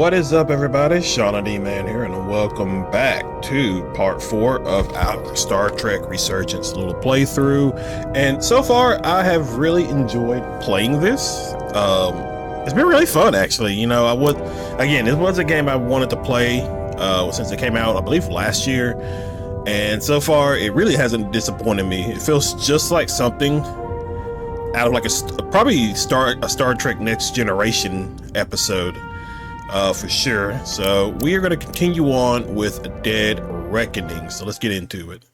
What is up, everybody? Shauna D Man here, and welcome back to part 4 of our Star Trek Resurgence little playthrough. And so far, I have really enjoyed playing this. It's been really fun, actually. You know, this was a game I wanted to play since it came out, I believe, last year. And so far, it really hasn't disappointed me. It feels just like something out of like a Star Trek Next Generation episode. For sure. So we are going to continue on with Dead Reckoning. So let's get into it.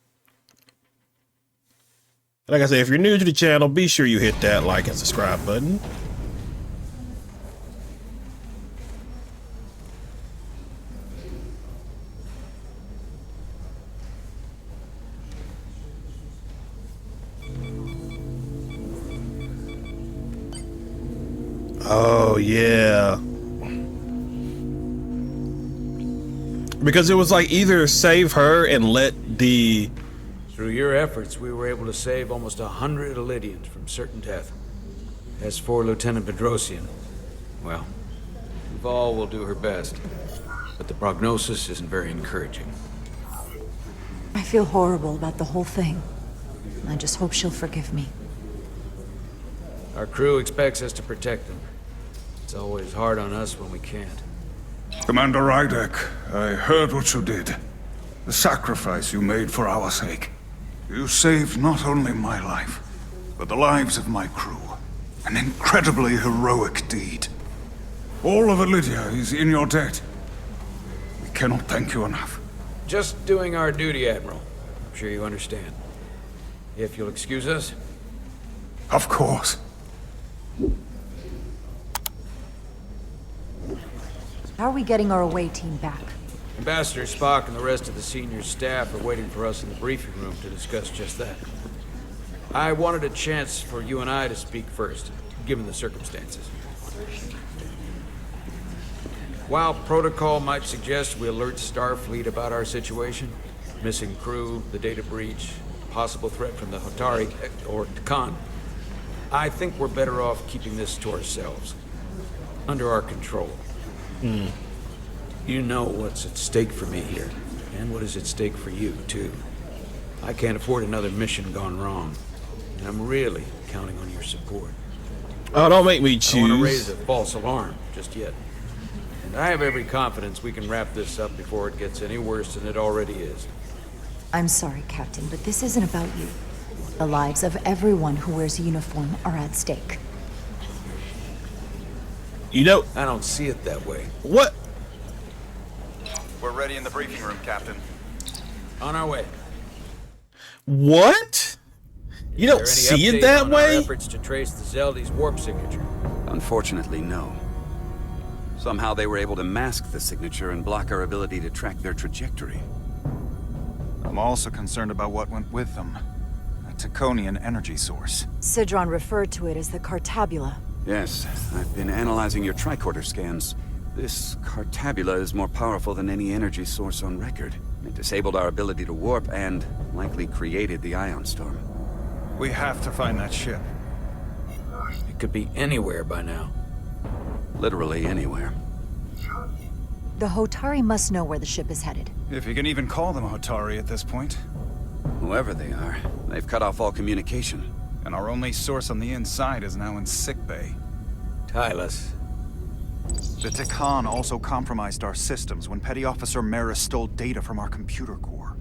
Like I said, if you're new to the channel, be sure you hit that like and subscribe button. Oh, yeah. Because it was like either save her and let the... Through your efforts, we were able to save almost 100 Elydians from certain death. As for Lieutenant Bedrosian, well, Val will do her best, but the prognosis isn't very encouraging. I feel horrible about the whole thing. I just hope she'll forgive me. Our crew expects us to protect them. It's always hard on us when we can't. Commander Rydek, I heard what you did. The sacrifice you made for our sake. You saved not only my life, but the lives of my crew. An incredibly heroic deed. All of Elydia is in your debt. We cannot thank you enough. Just doing our duty, Admiral. I'm sure you understand. If you'll excuse us. Of course. How are we getting our away team back? Ambassador Spock and the rest of the senior staff are waiting for us in the briefing room to discuss just that. I wanted a chance for you and I to speak first, given the circumstances. While protocol might suggest we alert Starfleet about our situation, missing crew, the data breach, possible threat from the Hotari or Tkon, I think we're better off keeping this to ourselves, under our control. You know what's at stake for me here, and what is at stake for you, too. I can't afford another mission gone wrong, and I'm really counting on your support. Oh, don't make me choose. I don't want to raise a false alarm just yet. And I have every confidence we can wrap this up before it gets any worse than it already is. I'm sorry, Captain, but this isn't about you. The lives of everyone who wears a uniform are at stake. You know... I don't see it that way. What? We're ready in the briefing room, Captain. On our way. What? You don't see it that way? Our efforts to trace the Zeldy's warp signature. Unfortunately, no. Somehow they were able to mask the signature and block our ability to track their trajectory. I'm also concerned about what went with them. A Tkonian energy source. Sidron referred to it as the Cartabula. Yes, I've been analyzing your tricorder scans. This Cartabula is more powerful than any energy source on record. It disabled our ability to warp and likely created the ion storm. We have to find that ship. It could be anywhere by now. Literally anywhere. The Hotari must know where the ship is headed. If you can even call them Hotari at this point. Whoever they are, they've cut off all communication. And our only source on the inside is now in sickbay. Tylus. The Tkon also compromised our systems when Petty Officer Maris stole data from our computer core.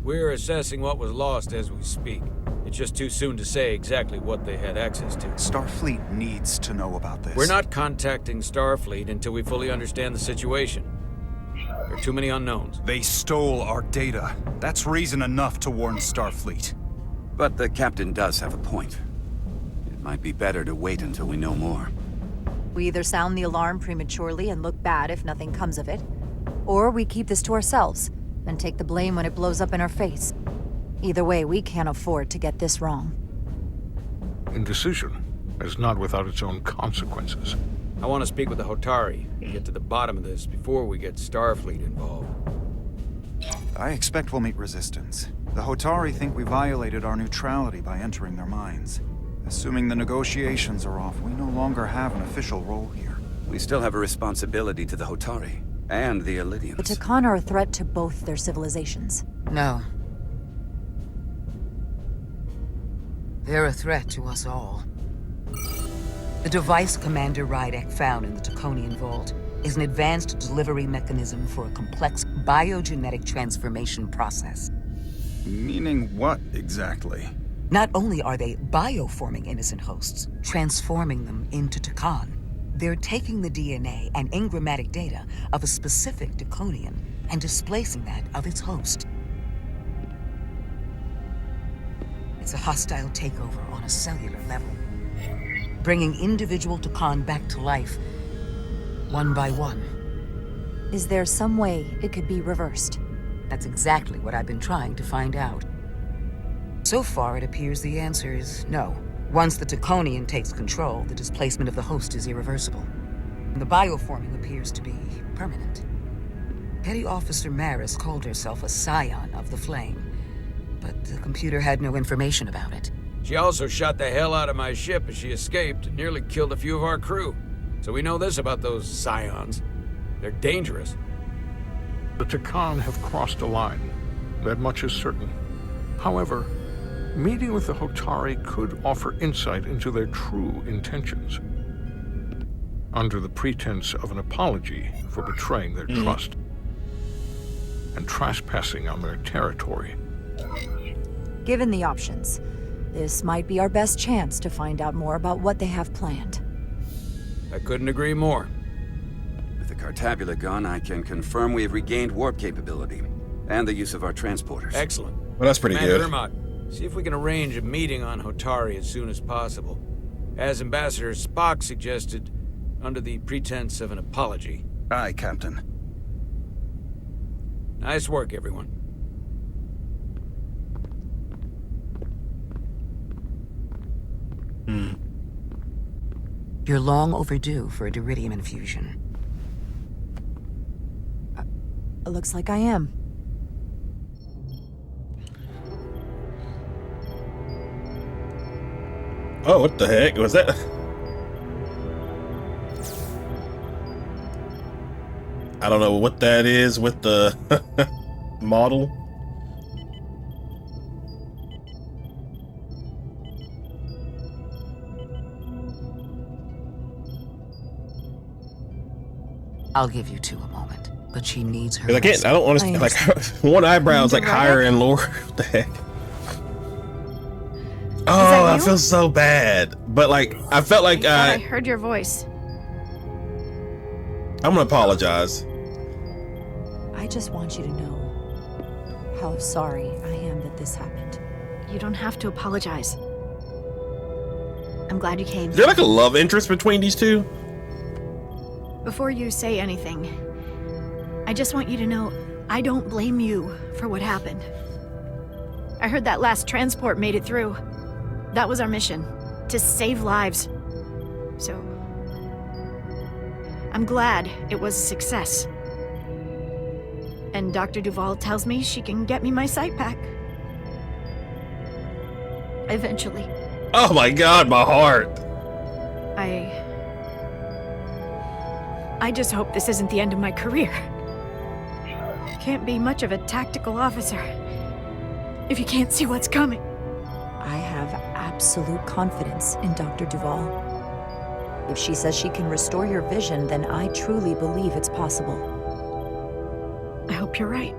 We're assessing what was lost as we speak. It's just too soon to say exactly what they had access to. Starfleet needs to know about this. We're not contacting Starfleet until we fully understand the situation. There are too many unknowns. They stole our data. That's reason enough to warn Starfleet. But the captain does have a point. It might be better to wait until we know more. We either sound the alarm prematurely and look bad if nothing comes of it, or we keep this to ourselves and take the blame when it blows up in our face. Either way, we can't afford to get this wrong. Indecision is not without its own consequences. I want to speak with the Hotari and get to the bottom of this before we get Starfleet involved. I expect we'll meet resistance. The Hotari think we violated our neutrality by entering their minds. Assuming the negotiations are off, we no longer have an official role here. we still have a responsibility to the Hotari and the Elydians. The Tkon are a threat to both their civilizations. No. They're a threat to us all. The device Commander Rydek found in the Tkonian vault is an advanced delivery mechanism for a complex biogenetic transformation process. Meaning what, exactly? Not only are they bioforming innocent hosts, transforming them into Tkon, they're taking the DNA and engrammatic data of a specific Tkonian and displacing that of its host. It's a hostile takeover on a cellular level, bringing individual Tkon back to life, one by one. Is there some way it could be reversed? That's exactly what I've been trying to find out. So far, it appears the answer is no. Once the Tkonian takes control, the displacement of the host is irreversible. The bioforming appears to be permanent. Petty Officer Maris called herself a scion of the Flame, but the computer had no information about it. She also shot the hell out of my ship as she escaped and nearly killed a few of our crew. So we know this about those scions. They're dangerous. The Tkon have crossed a line. That much is certain. However, meeting with the Hotari could offer insight into their true intentions. Under the pretense of an apology for betraying their trust and trespassing on their territory. Given the options, this might be our best chance to find out more about what they have planned. I couldn't agree more. With the Cartabula gone, I can confirm we have regained warp capability and the use of our transporters. Excellent. Well, that's pretty Commander good. Irmak, see if we can arrange a meeting on Hotari as soon as possible. As Ambassador Spock suggested, under the pretense of an apology. Aye, Captain. Nice work, everyone. You're long overdue for a Diridium infusion. It looks like I am. Oh, what the heck was that? I don't know what that is with the model. I'll give you two a moment, but she needs her 'Cause I don't understand. Like, one eyebrow's like higher and lower. What the heck? Oh, I feel so bad. But like, I felt like I heard your voice. I'm gonna apologize. I just want you to know how sorry I am that this happened. You don't have to apologize. I'm glad you came. Is there like a love interest between these two? Before you say anything, I just want you to know I don't blame you for what happened. I heard that last transport made it through. That was our mission, to save lives. So, I'm glad it was a success. And Dr. Duvall tells me she can get me my sight back. Eventually. Oh my god, my heart. I just hope this isn't the end of my career. Can't be much of a tactical officer if you can't see what's coming. I have absolute confidence in Dr. Duvall. If she says she can restore your vision, then I truly believe it's possible. I hope you're right.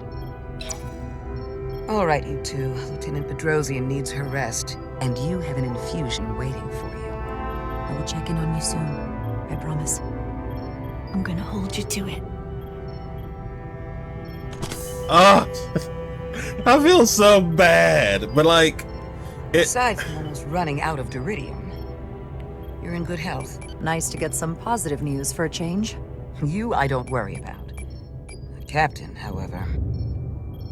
All right, you two. Lieutenant Bedrosian needs her rest, and you have an infusion waiting for you. I will check in on you soon. I promise. I'm gonna hold you to it. Oh, I feel so bad. But like, Aside from almost running out of Diridium, you're in good health. Nice to get some positive news for a change. You I don't worry about. The captain, however,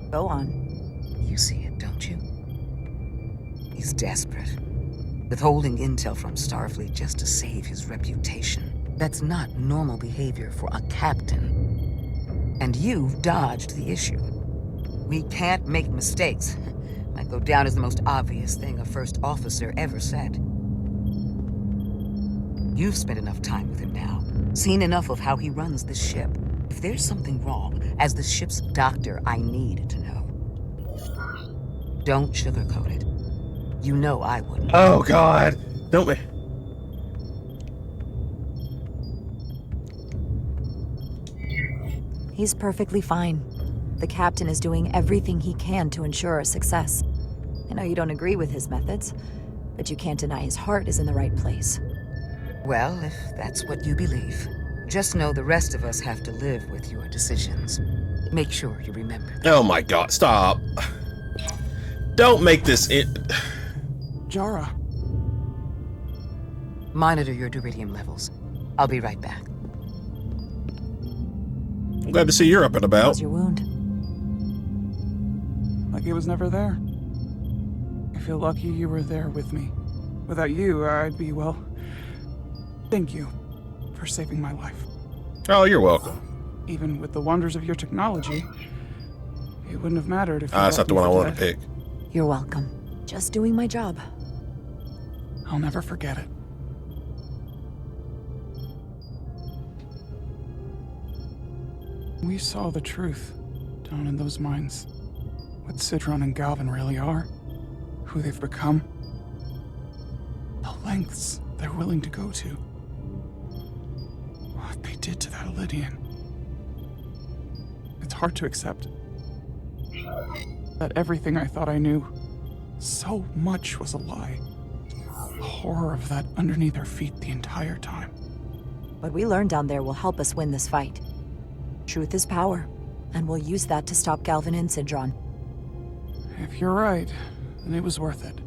Go on. you see it, don't you? He's desperate. Withholding intel from Starfleet just to save his reputation. That's not normal behavior for a captain. And you've dodged the issue. We can't make mistakes. Might go down as the most obvious thing a first officer ever said. You've spent enough time with him now. Seen enough of how he runs this ship. If there's something wrong, as the ship's doctor, I need to know. Don't sugarcoat it. You know I wouldn't. Oh, God. Don't be. He's perfectly fine. The captain is doing everything he can to ensure our success. I know you don't agree with his methods, but you can't deny his heart is in the right place. Well, if that's what you believe, just know the rest of us have to live with your decisions. Make sure you remember that. Oh my God, stop. Don't make this it. Jara. Monitor your duridium levels. I'll be right back. I'm glad to see you're up and about. How's your wound? Like it was never there. I feel lucky you were there with me. Without you, I'd be, well... Thank you for saving my life. Oh, you're welcome. Even with the wonders of your technology, it wouldn't have mattered if you That's not left the me one I for wanted to dead. pick. You're welcome. Just doing my job. I'll never forget it. We saw the truth down in those mines. What Sidron and Galvin really are. Who they've become. The lengths they're willing to go to. What they did to that Lydian. It's hard to accept. That everything I thought I knew, so much was a lie. The horror of that underneath our feet the entire time. What we learned down there will help us win this fight. Truth is power, and we'll use that to stop Galvin and Sidron. If you're right, then it was worth it.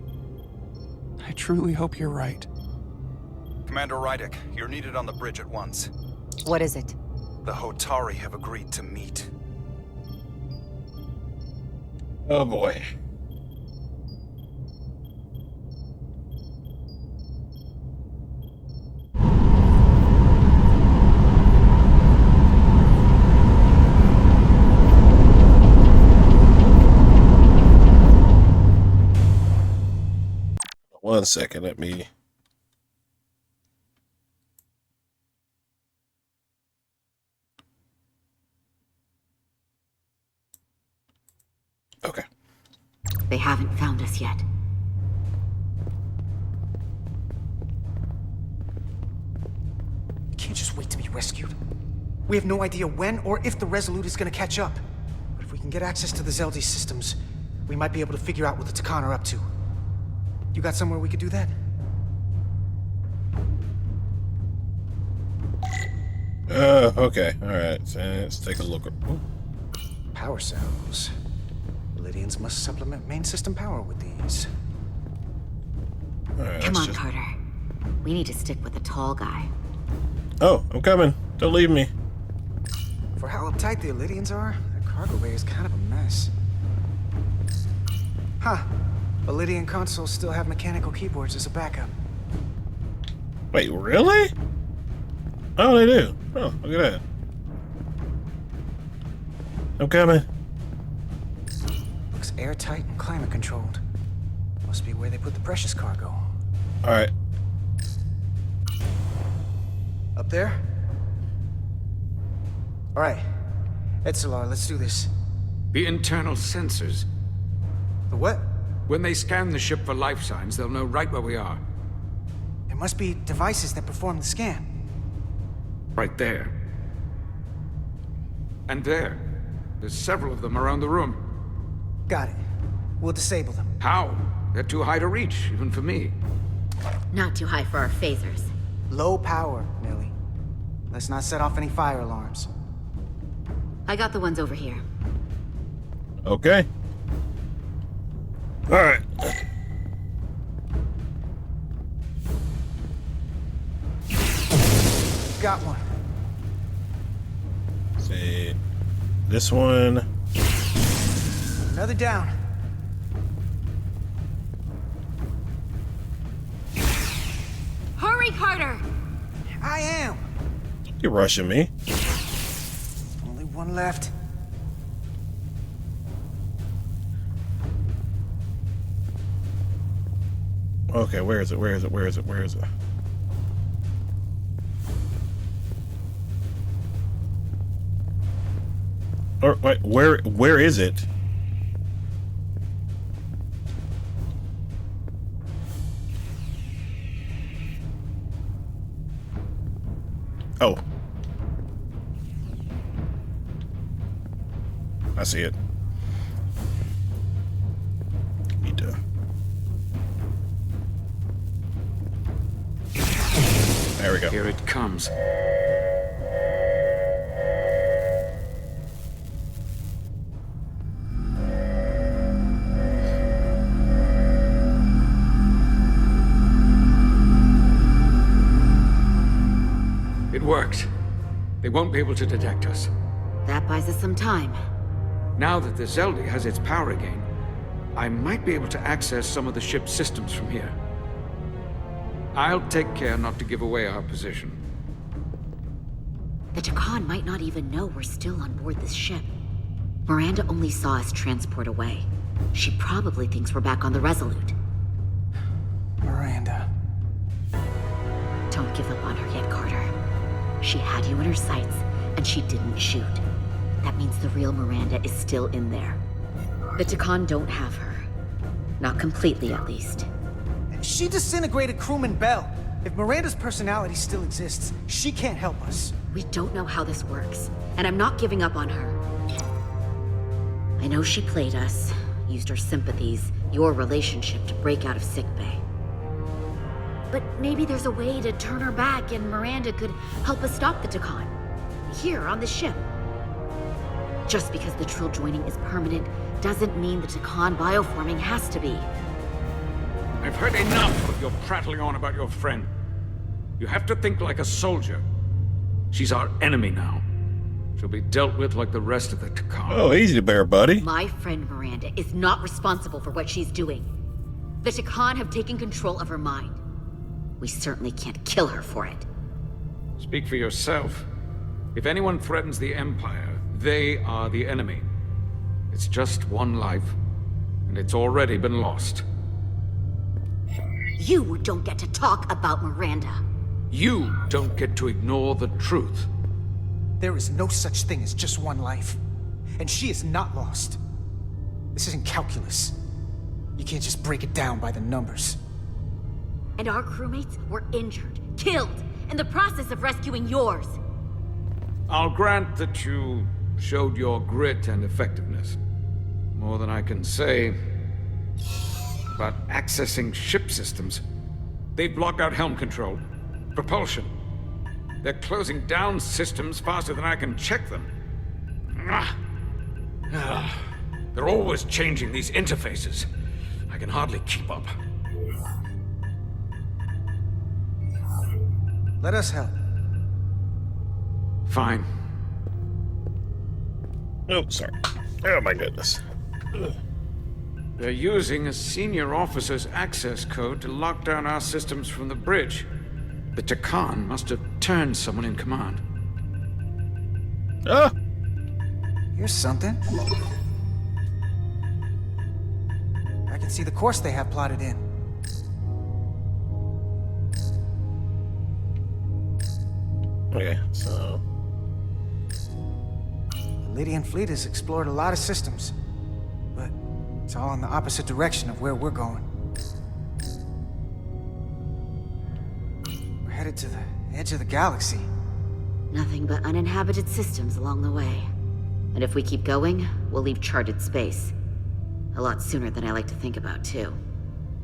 I truly hope you're right. Commander Rydick, you're needed on the bridge at once. What is it? The Hotari have agreed to meet. Oh boy. One second, let me. Okay. They haven't found us yet. You can't just wait to be rescued. We have no idea when or if the Resolute is gonna catch up. But if we can get access to the Zeldi systems, we might be able to figure out what the Tkon are up to. You got somewhere we could do that? Okay, alright, so let's take a look. Ooh. Power cells. Lydians must supplement main system power with these. Alright, Come on, just... Carter. We need to stick with the tall guy. Oh, I'm coming. Don't leave me. For how uptight the Lydians are, their cargo bay is kind of a mess. Huh. The Lydian consoles still have mechanical keyboards as a backup. Wait, really? Oh, they do. Oh, look at that. I'm coming. Looks airtight and climate controlled. Must be where they put the precious cargo. Alright. Up there? Alright. Etzelar, let's do this. The internal sensors. The what? When they scan the ship for life signs, they'll know right where we are. There must be devices that perform the scan. Right there. And there. There's several of them around the room. Got it. We'll disable them. How? They're too high to reach, even for me. Not too high for our phasers. Low power, Millie. Let's not set off any fire alarms. I got the ones over here. Okay. Alright. Got one. See. This one. Another down. Hurry, Carter! I am. You're rushing me. Only one left. Okay, where is it? Where is it? Where is it? Where is it? Or wait, where is it? Oh. I see it. Need to. There we go. Here it comes. It worked. They won't be able to detect us. That buys us some time. Now that the Zeldi has its power again, I might be able to access some of the ship's systems from here. I'll take care not to give away our position. The Tkon might not even know we're still on board this ship. Miranda only saw us transport away. She probably thinks we're back on the Resolute. Miranda. Don't give up on her yet, Carter. She had you in her sights, and she didn't shoot. That means the real Miranda is still in there. The Tkon don't have her. Not completely, at least. She disintegrated crewman Bell. If Miranda's personality still exists, she can't help us. We don't know how this works, and I'm not giving up on her. I know she played us, used our sympathies, your relationship to break out of sickbay. But maybe there's a way to turn her back and Miranda could help us stop the Tkon. Here, on the ship. Just because the Trill joining is permanent doesn't mean the Tkon bioforming has to be. I've heard enough of your prattling on about your friend. You have to think like a soldier. She's our enemy now. She'll be dealt with like the rest of the Tkon. Oh, easy to bear, buddy. My friend Miranda is not responsible for what she's doing. The Tkon have taken control of her mind. We certainly can't kill her for it. Speak for yourself. If anyone threatens the Empire, they are the enemy. It's just one life, and it's already been lost. You don't get to talk about Miranda. You don't get to ignore the truth. There is no such thing as just one life. And she is not lost. This isn't calculus. You can't just break it down by the numbers. And our crewmates were injured, killed, in the process of rescuing yours. I'll grant that you showed your grit and effectiveness. More than I can say about accessing ship systems. They've blocked out helm control, propulsion. They're closing down systems faster than I can check them. They're always changing these interfaces. I can hardly keep up. Let us help. Fine. Oh, sorry. Oh my goodness. They're using a senior officer's access code to lock down our systems from the bridge. The Tkon must have turned someone in command. Ah! Here's something. I can see the course they have plotted in. Okay, so... The Lydian fleet has explored a lot of systems, but it's all in the opposite direction of where we're going. We're headed to the edge of the galaxy. Nothing but uninhabited systems along the way. And if we keep going, we'll leave charted space. A lot sooner than I like to think about, too.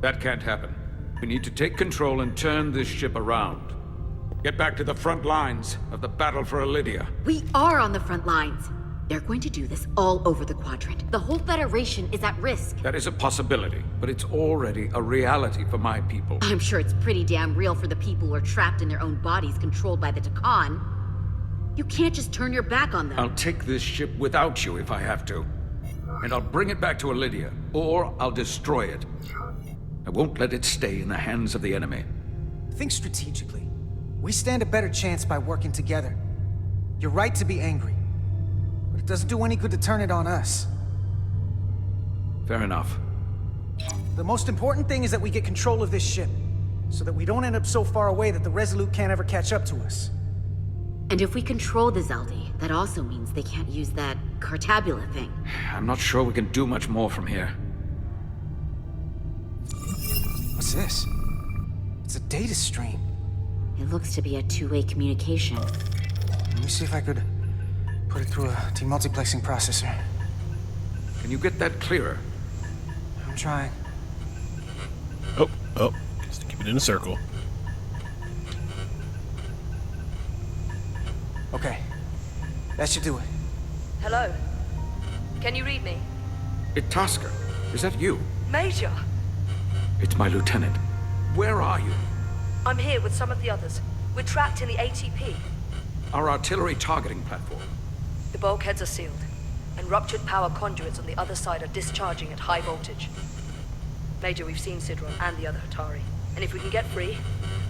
That can't happen. We need to take control and turn this ship around. Get back to the front lines of the battle for Elydia. We are on the front lines. They're going to do this all over the quadrant. The whole Federation is at risk. That is a possibility, but it's already a reality for my people. I'm sure it's pretty damn real for the people who are trapped in their own bodies controlled by the Tkon. You can't just turn your back on them. I'll take this ship without you if I have to. And I'll bring it back to Elydia, or I'll destroy it. I won't let it stay in the hands of the enemy. Think strategically. We stand a better chance by working together. You're right to be angry, but it doesn't do any good to turn it on us. Fair enough. The most important thing is that we get control of this ship, so that we don't end up so far away that the Resolute can't ever catch up to us. And if we control the Zeldi, that also means they can't use that Cartabula thing. I'm not sure we can do much more from here. What's this? It's a data stream. It looks to be a two-way communication. Let me see if I could put it through a demultiplexing processor. Can you get that clearer? I'm trying. Oh, just keep it in a circle. Okay. That should do it. Hello? Can you read me? Itasca, is that you? Major! It's my lieutenant. Where are you? I'm here with some of the others. We're trapped in the ATP. Our artillery targeting platform. The bulkheads are sealed, and ruptured power conduits on the other side are discharging at high voltage. Major, we've seen Sidron and the other Hatari, and if we can get free,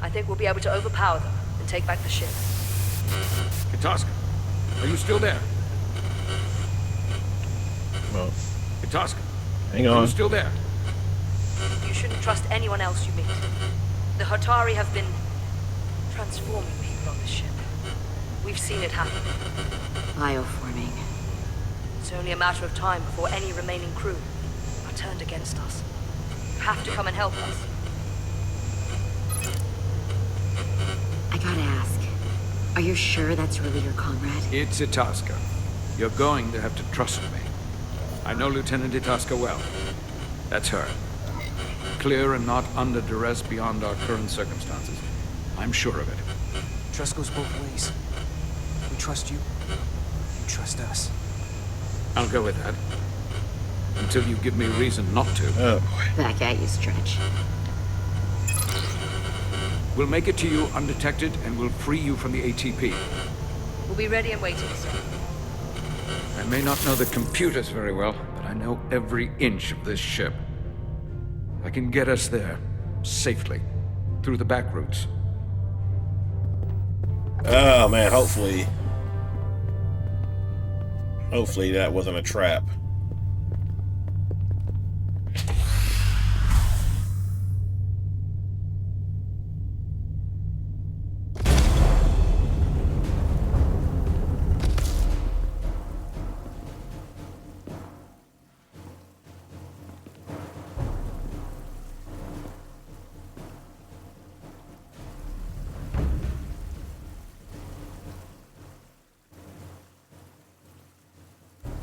I think we'll be able to overpower them and take back the ship. Itasca, are you still there? Well, Itasca, hang are on. you still there? You shouldn't trust anyone else you meet. The Hatari have been transforming people on this ship. We've seen it happen. Bioforming. It's only a matter of time before any remaining crew are turned against us. You have to come and help us. I gotta ask, are you sure that's really your comrade? It's Itasca. You're going to have to trust me. I know Lieutenant Itasca well. That's her. Clear and not under duress beyond our current circumstances. I'm sure of it. Trust goes both ways. We trust you. You trust us. I'll go with that. Until you give me reason not to. Oh, boy. Back at you, Stretch. We'll make it to you undetected, and we'll free you from the ATP. We'll be ready and waiting, sir. I may not know the computers very well, but I know every inch of this ship. I can get us there, safely, through the back routes. Oh, man, hopefully that wasn't a trap.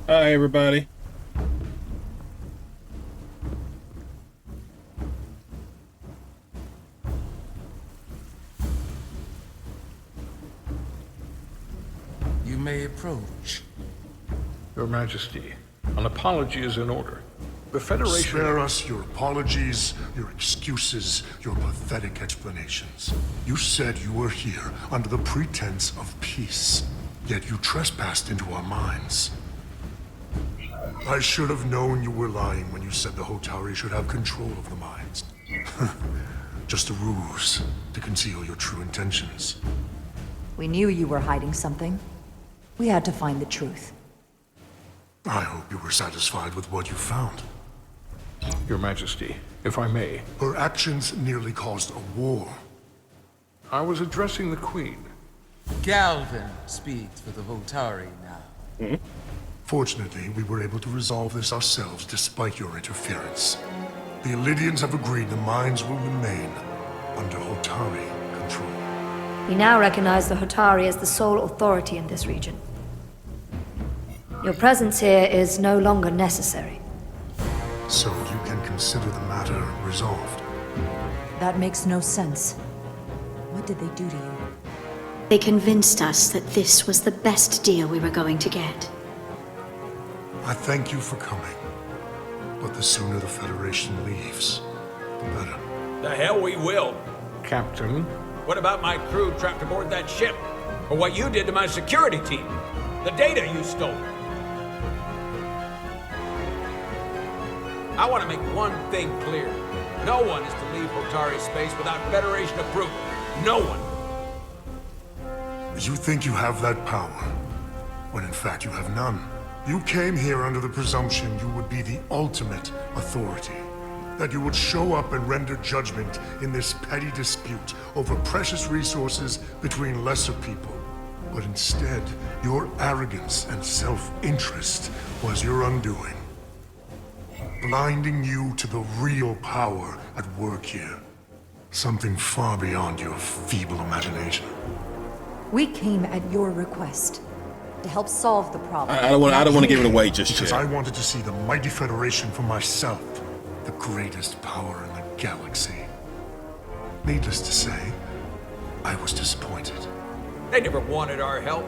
Hi, everybody. You may approach. Your Majesty, an apology is in order. The Federation... Spare us your apologies, your excuses, your pathetic explanations. You said you were here under the pretense of peace, yet you trespassed into our minds. I should have known you were lying when you said the Hotari should have control of the mines. Just a ruse to conceal your true intentions. We knew you were hiding something. We had to find the truth. I hope you were satisfied with what you found. Your Majesty, if I may. Her actions nearly caused a war. I was addressing the Queen. Galvin speaks for the Hotari now. Fortunately, we were able to resolve this ourselves despite your interference. The Illydians have agreed the mines will remain under Hotari control. We now recognize the Hotari as the sole authority in this region. Your presence here is no longer necessary. So you can consider the matter resolved. That makes no sense. What did they do to you? They convinced us that this was the best deal we were going to get. I thank you for coming. But the sooner the Federation leaves, the better. The hell we will. Captain? What about my crew trapped aboard that ship? Or what you did to my security team? The data you stole? I want to make one thing clear. No one is to leave Hotari space without Federation approval. No one. You think you have that power, when in fact you have none. You came here under the presumption you would be the ultimate authority. That you would show up and render judgment in this petty dispute over precious resources between lesser people. But instead, your arrogance and self-interest was your undoing. Blinding you to the real power at work here. Something far beyond your feeble imagination. We came at your request to help solve the problem. I don't want to give it away just because yet. I wanted to see the mighty Federation for myself, the greatest power in the galaxy. Needless to say, I was disappointed. They never wanted our help.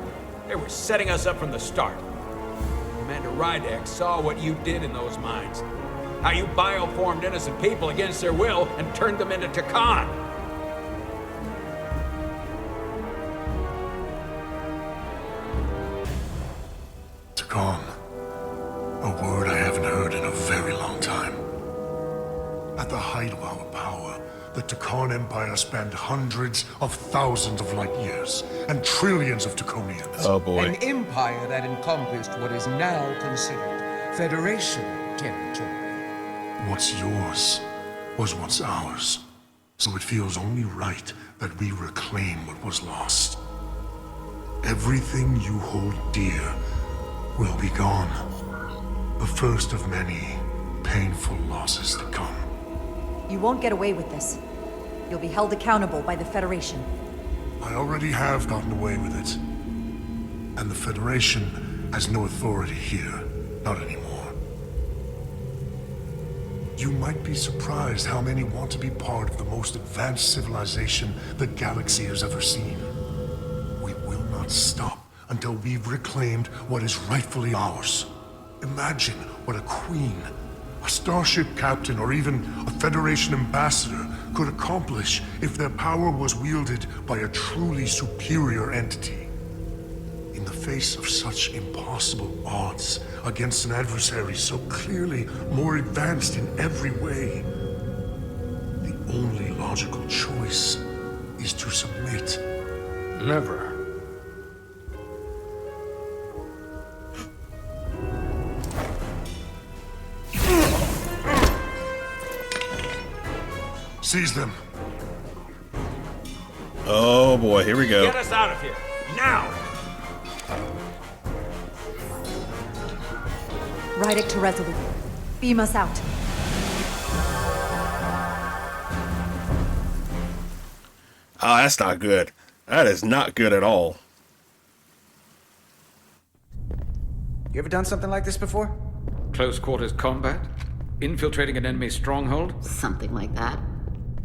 They were setting us up from the start. Commander Ryder saw what you did in those mines. How you bioformed innocent people against their will and turned them into Tkon. Tkon. A word I haven't heard in a very long time. At the height of our power, the Tkon Empire spanned hundreds of thousands of light years and trillions of Tkonians. Oh boy. An empire that encompassed what is now considered Federation territory. What's yours was once ours, so it feels only right that we reclaim what was lost. Everything you hold dear will be gone. The first of many painful losses to come. You won't get away with this. You'll be held accountable by the Federation. I already have gotten away with it. And the Federation has no authority here, not anymore. You might be surprised how many want to be part of the most advanced civilization the galaxy has ever seen. We will not stop until we've reclaimed what is rightfully ours. Imagine what a queen, a starship captain, or even a Federation ambassador could accomplish if their power was wielded by a truly superior entity. In the face of such impossible odds against an adversary so clearly more advanced in every way, the only logical choice is to submit. Never. Seize them. Oh boy, here we go. Get us out of here, now! Ryder to Resolute. Beam us out. Oh, that's not good. That is not good at all. You ever done something like this before? Close quarters combat? Infiltrating an enemy stronghold? Something like that.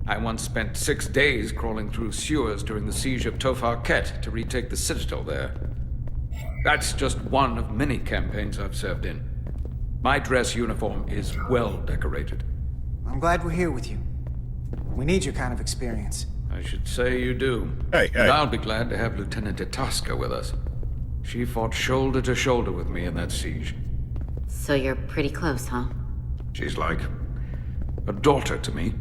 I once spent 6 days crawling through sewers during the siege of Tofar Ket to retake the citadel there. That's just one of many campaigns I've served in. My dress uniform is well decorated. I'm glad we're here with you. We need your kind of experience. I should say you do. Hey. And I'll be glad to have Lieutenant Itasca with us. She fought shoulder to shoulder with me in that siege. So you're pretty close, huh? She's like a daughter to me.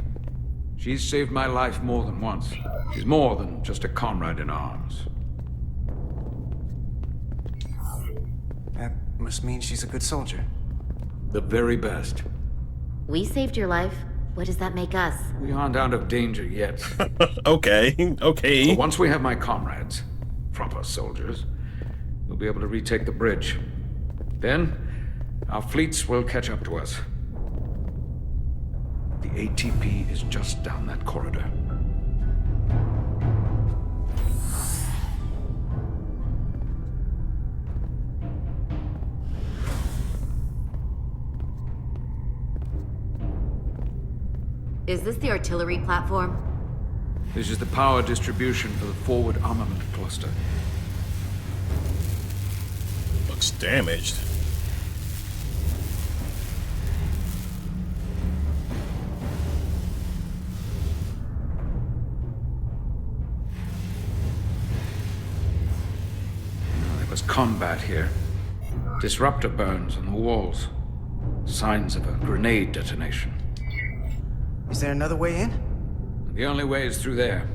She's saved my life more than once. She's more than just a comrade in arms. That must mean she's a good soldier. The very best. We saved your life. What does that make us? We aren't out of danger yet. Okay. But once we have my comrades, proper soldiers, we'll be able to retake the bridge. Then, our fleets will catch up to us. The ATP is just down that corridor. Is this the artillery platform? This is the power distribution for the forward armament cluster. Looks damaged. There was combat here. Disruptor burns on the walls. Signs of a grenade detonation. Is there another way in? The only way is through there.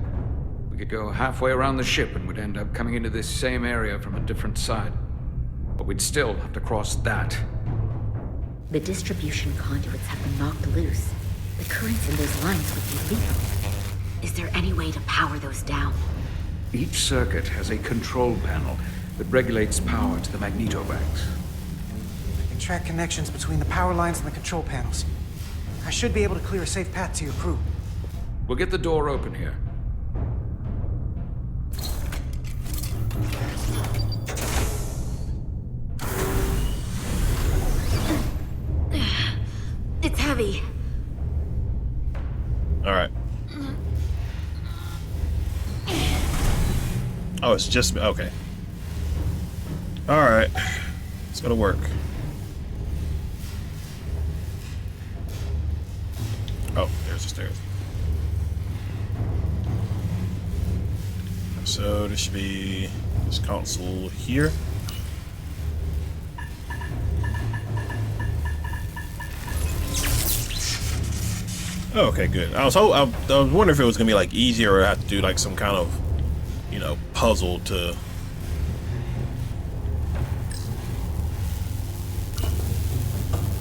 We could go halfway around the ship and would end up coming into this same area from a different side. But we'd still have to cross that. The distribution conduits have been knocked loose. The currents in those lines would be lethal. Is there any way to power those down? Each circuit has a control panel that regulates power to the magnetobanks. I can track connections between the power lines and the control panels. I should be able to clear a safe path to your crew. We'll get the door open here. It's heavy. All right. Oh, it's just okay. All right, it's gonna work. Oh, there's the stairs. So this should be this console here. Oh, okay, good. I was wondering if it was gonna be like easier or I have to do like some kind of, you know, puzzle to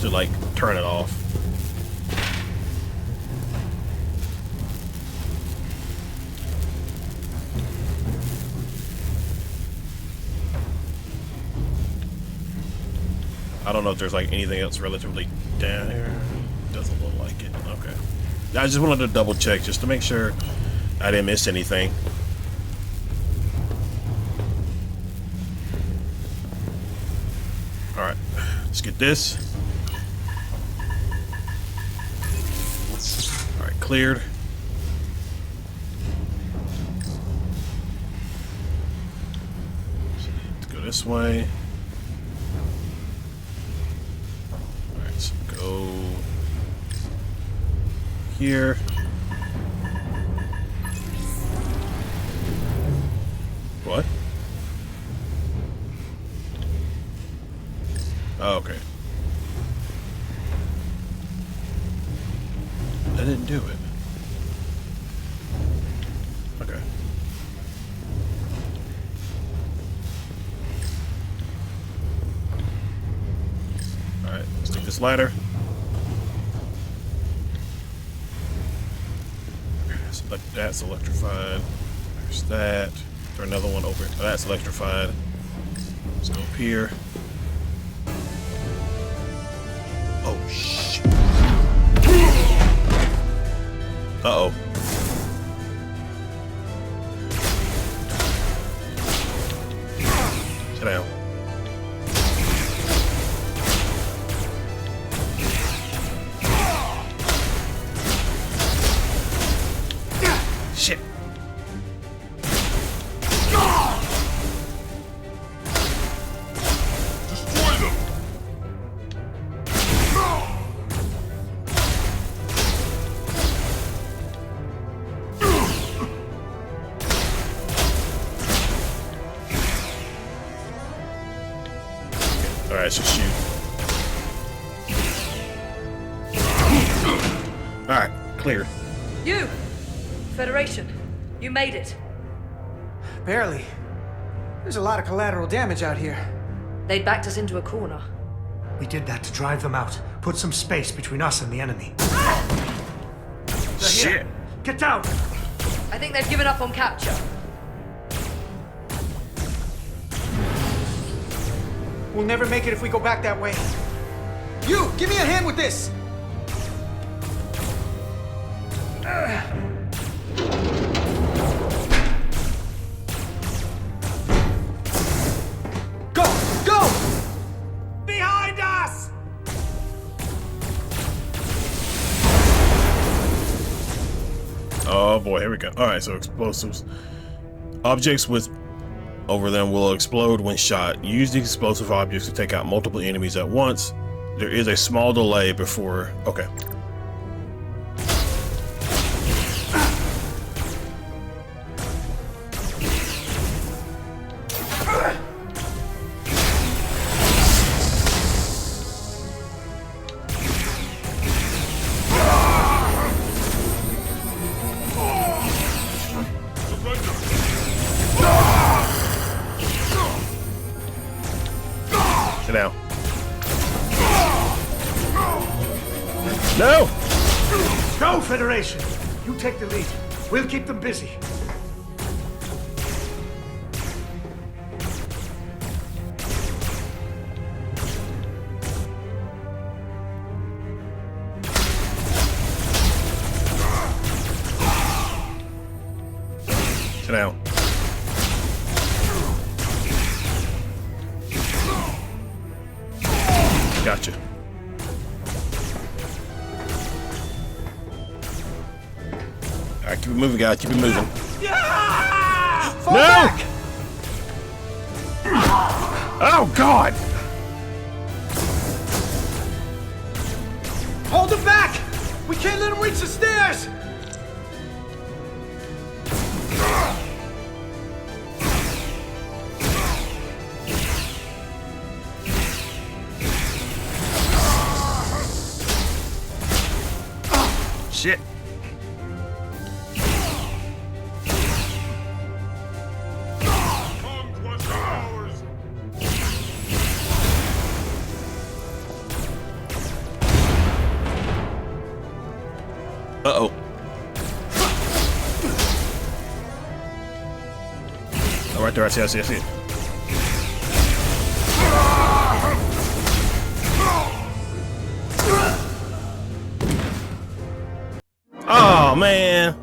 like turn it off. I don't know if there's like anything else relatively down here. Doesn't look like it. Okay. I just wanted to double check just to make sure I didn't miss anything. All right, let's get this. All right, cleared. Let's go this way. All right, so go here. What? Oh, okay. I didn't do it. Okay. Alright, let's take this ladder. That's electrified. There's that. There's another one over. Oh, that's electrified. Let's go up here. Oh shit. Uh-oh. Sit down. Shit. Destroy them! Alright, so shoot. Alright, clear. You! Federation, you made it. Barely. There's a lot of collateral damage out here. They backed us into a corner. We did that to drive them out. Put some space between us and the enemy. Shit! Get down! I think they've given up on capture. We'll never make it if we go back that way. You! Give me a hand with this! Go! Go! Behind us! Oh boy, here we go. Alright, so explosives. Objects with over them will explode when shot. Use the explosive objects to take out multiple enemies at once. There is a small delay before... Okay. Sit down. No! Go, Federation! You take the lead. We'll keep them busy. Sit down. Gotcha. Alright, keep it moving, guys. Keep it moving. Fall No! back! Oh, God! Hold him back! We can't let him reach the stairs! Shit. Uh-oh. Oh, right there, I see it. Oh, man.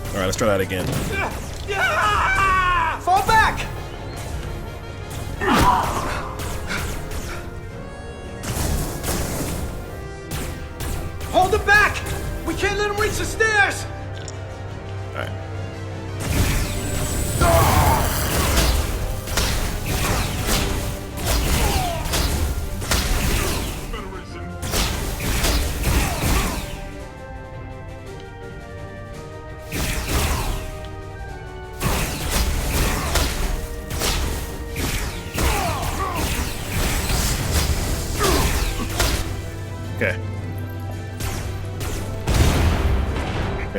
All right, let's try that again. Fall back! Hold him back! We can't let him reach the stairs! All right.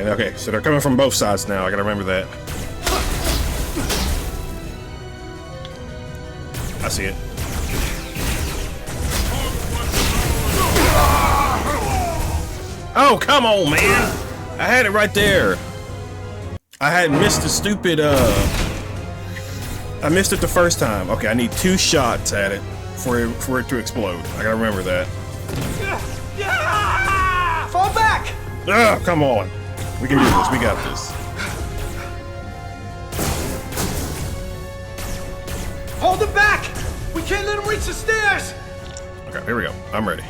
Okay, so they're coming from both sides now. I gotta remember that. I see it. Oh, come on, man! I had it right there. I had missed the stupid, I missed it the first time. Okay, I need 2 shots at it for it to explode. I gotta remember that. Fall back! Oh, come on. We can do this. We got this. Hold him back! We can't let him reach the stairs! Okay, here we go. I'm ready.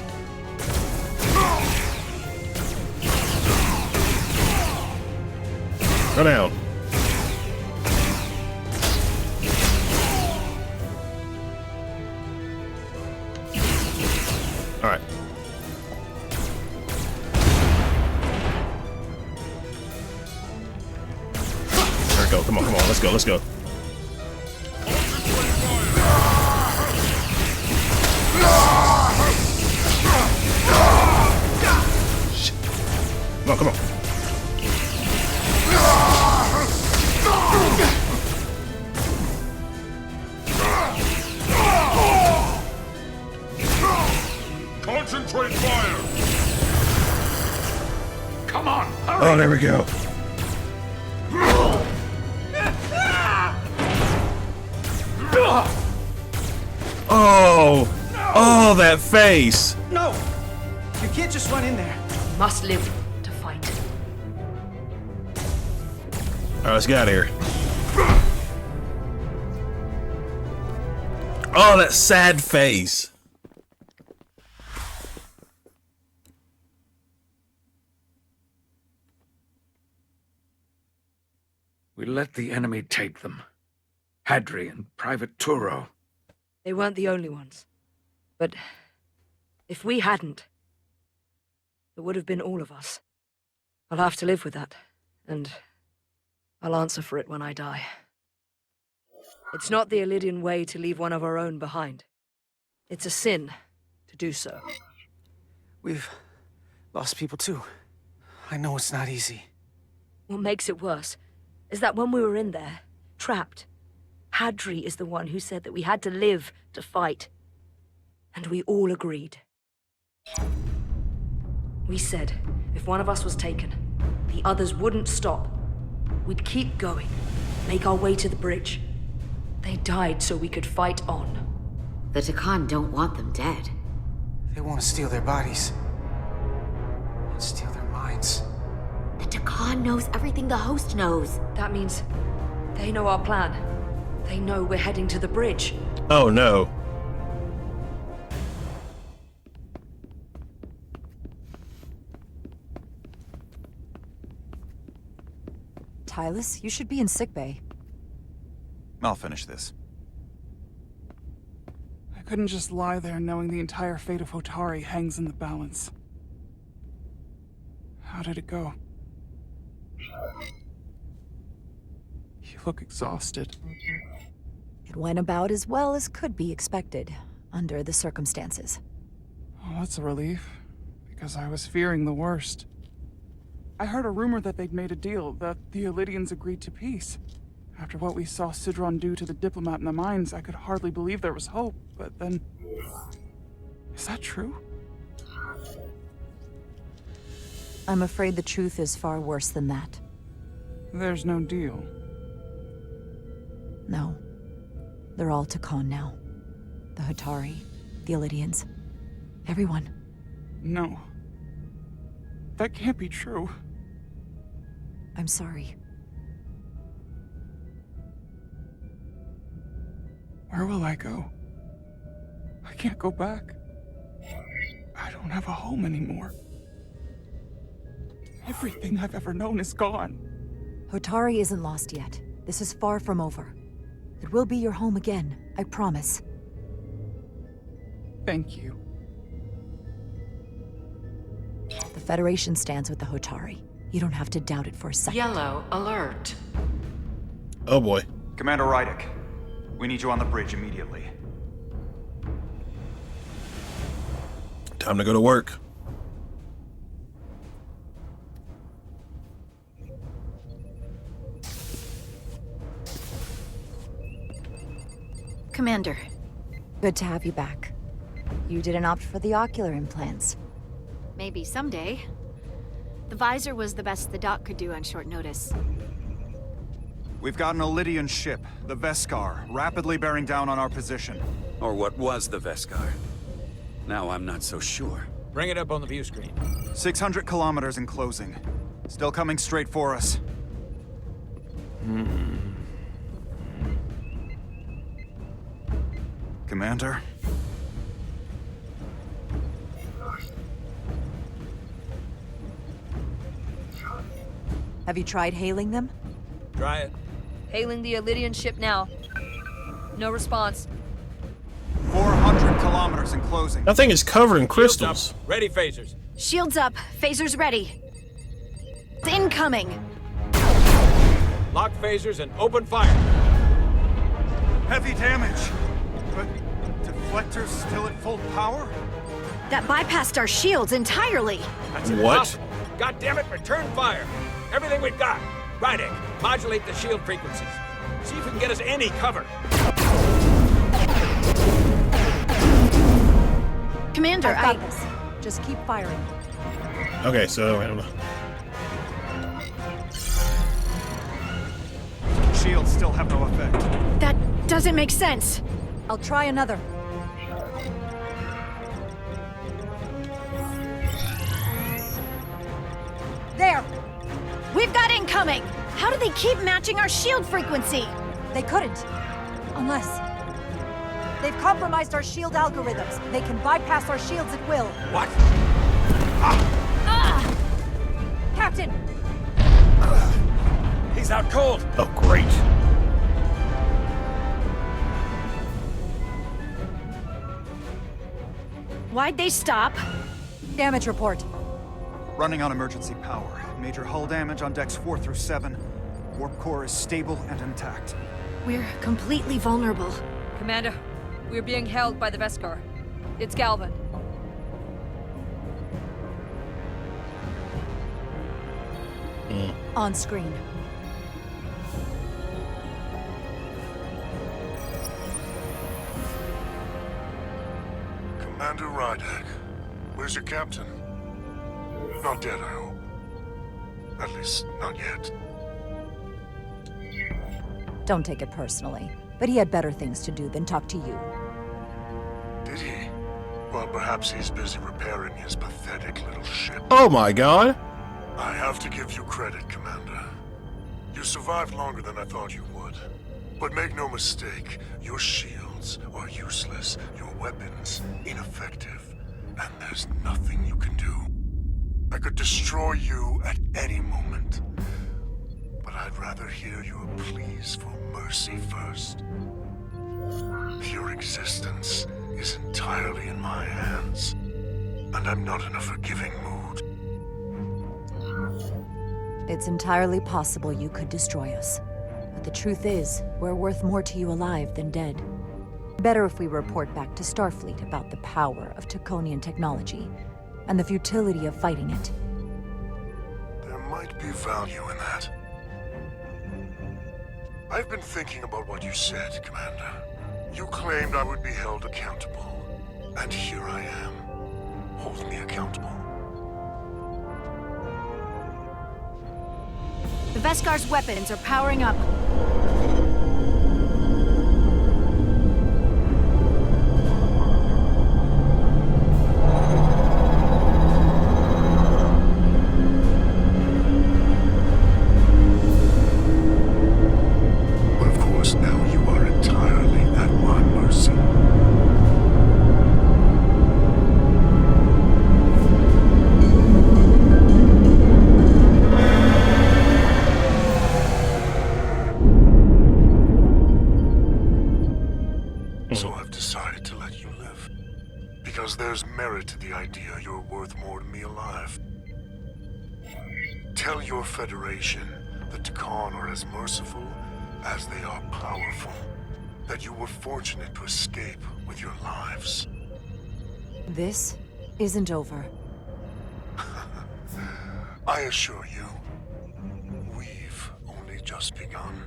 Go down. All right. There we go. Come on. Let's go. Shit. Come on. Concentrate fire! Come on, hurry! Oh, there we go. Oh, that face. No! You can't just run in there. You must live to fight. All right, let's get out of here. Oh, that sad face. We let the enemy take them. Hadri and Private Turo. They weren't the only ones. But if we hadn't, it would have been all of us. I'll have to live with that, and I'll answer for it when I die. It's not the Illydian way to leave one of our own behind. It's a sin to do so. We've lost people too. I know it's not easy. What makes it worse is that when we were in there, trapped, Hadri is the one who said that we had to live to fight. And we all agreed. We said if one of us was taken, the others wouldn't stop. We'd keep going, make our way to the bridge. They died so we could fight on. The Tkon don't want them dead. They want to steal their bodies. And steal their minds. The Tkon knows everything the host knows. That means they know our plan. They know we're heading to the bridge. Oh no. Tylus, you should be in sickbay. I'll finish this. I couldn't just lie there knowing the entire fate of Hotari hangs in the balance. How did it go? You look exhausted. It went about as well as could be expected, under the circumstances. Oh, that's a relief, because I was fearing the worst. I heard a rumor that they'd made a deal, that the Elydians agreed to peace. After what we saw Sidron do to the diplomat in the mines, I could hardly believe there was hope, but then... Is that true? I'm afraid the truth is far worse than that. There's no deal. No. They're all Tkon now. The Hotari, the Elydians, everyone. No. That can't be true. I'm sorry. Where will I go? I can't go back. I don't have a home anymore. Everything I've ever known is gone. Hotari isn't lost yet. This is far from over. It will be your home again, I promise. Thank you. The Federation stands with the Hotari. You don't have to doubt it for a second. Yellow alert. Oh boy. Commander Rydick, we need you on the bridge immediately. Time to go to work. Commander. Good to have you back. You didn't opt for the ocular implants. Maybe someday. The visor was the best the doc could do on short notice. We've got an Elydian ship, the Veskar, rapidly bearing down on our position. Or what was the Veskar. Now I'm not so sure. Bring it up on the view screen. 600 kilometers in closing. Still coming straight for us. Commander? Have you tried hailing them? Try it. Hailing the Elydian ship now. No response. 400 kilometers in closing. That thing is covered in crystals. Shields up. Ready, phasers. Shields up. Phasers ready. It's incoming. Lock phasers and open fire. Heavy damage. But deflectors still at full power? That bypassed our shields entirely. That's What? impossible. God damn it, return fire. Everything we've got. Rydick, modulate the shield frequencies. See if we can get us any cover. Commander, I've got this. Just keep firing. Okay, so I don't know. Shields still have no effect. That doesn't make sense. I'll try another. There! We've got incoming! How do they keep matching our shield frequency? They couldn't. Unless... They've compromised our shield algorithms. They can bypass our shields at will. What? Captain! He's out cold. Oh, great. Why'd they stop? Damage report. Running on emergency power. Major hull damage on decks 4 through 7. Warp core is stable and intact. We're completely vulnerable. Commander, we're being held by the Veskar. It's Galvin. On screen. Commander Rydick, where's your captain? Not dead, I hope. At least, not yet. Don't take it personally, but he had better things to do than talk to you. Did he? Well, perhaps he's busy repairing his pathetic little ship. Oh my god. I have to give you credit, Commander. You survived longer than I thought you would. But make no mistake, your shields are useless, your weapons ineffective, and there's nothing you can do. I could destroy you at any moment, but I'd rather hear your pleas for mercy first. Your existence is entirely in my hands, and I'm not in a forgiving mood. It's entirely possible you could destroy us. But the truth is, we're worth more to you alive than dead. Better if we report back to Starfleet about the power of Tkonian technology, and the futility of fighting it. There might be value in that. I've been thinking about what you said, Commander. You claimed I would be held accountable, and here I am. Hold me accountable. The Veskar's weapons are powering up. But of course, now you are entirely at my mercy. So I've decided to let you live. Because there's merit to the idea you're worth more to me alive. Tell your Federation that Tkon are as merciful as they are powerful. That you were fortunate to escape with your lives. This isn't over. I assure you, we've only just begun.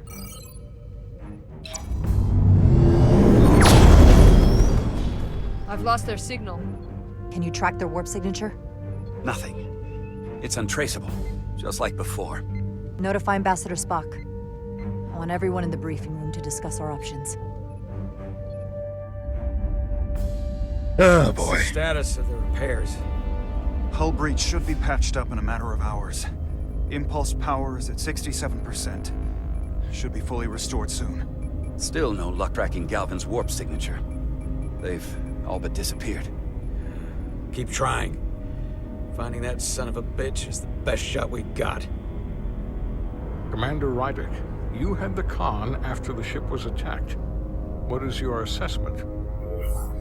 I've lost their signal. Can you track their warp signature? Nothing. It's untraceable, just like before. Notify Ambassador Spock. I want everyone in the briefing room to discuss our options. Oh What's boy. the status of the repairs? Hull breach should be patched up in a matter of hours. Impulse power is at 67%. Should be fully restored soon. Still no luck tracking Galvin's warp signature. They've all but disappeared. Keep trying. Finding that son of a bitch is the best shot we got. Commander Rydick, you had the Tkon after the ship was attacked. What is your assessment?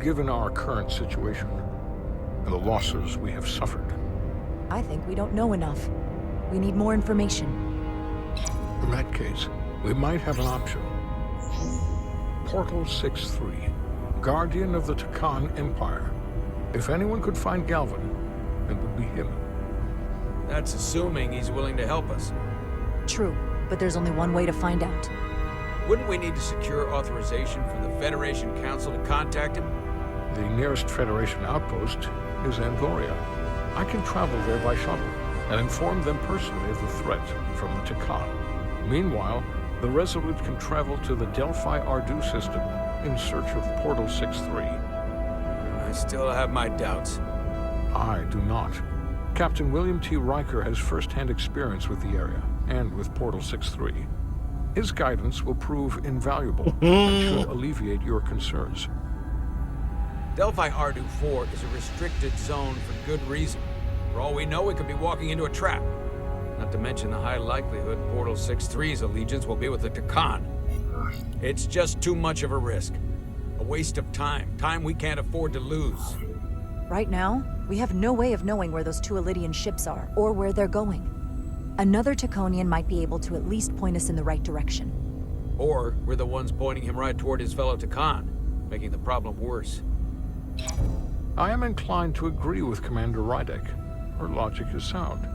Given our current situation, and the losses we have suffered. I think we don't know enough. We need more information. In that case, we might have an option. Portal 6-3, Guardian of the Tkon Empire. If anyone could find Galvin, it would be him. That's assuming he's willing to help us. True, but there's only one way to find out. Wouldn't we need to secure authorization from the Federation Council to contact him? The nearest Federation outpost is Andoria. I can travel there by shuttle and inform them personally of the threat from the Tkon. Meanwhile, the Resolute can travel to the Delphi Ardu system in search of Portal 6-3. I still have my doubts. I do not. Captain William T. Riker has first-hand experience with the area and with Portal 6-3. His guidance will prove invaluable and should alleviate your concerns. Delphi Ardu 4 is a restricted zone for good reason. For all we know, we could be walking into a trap. Not to mention the high likelihood Portal 6-3's allegiance will be with the Tkon. It's just too much of a risk. A waste of time. Time we can't afford to lose. Right now, we have no way of knowing where those two Elydian ships are, or where they're going. Another Tkonian might be able to at least point us in the right direction. Or we're the ones pointing him right toward his fellow Tkon, making the problem worse. I am inclined to agree with Commander Rydick. Her logic is sound.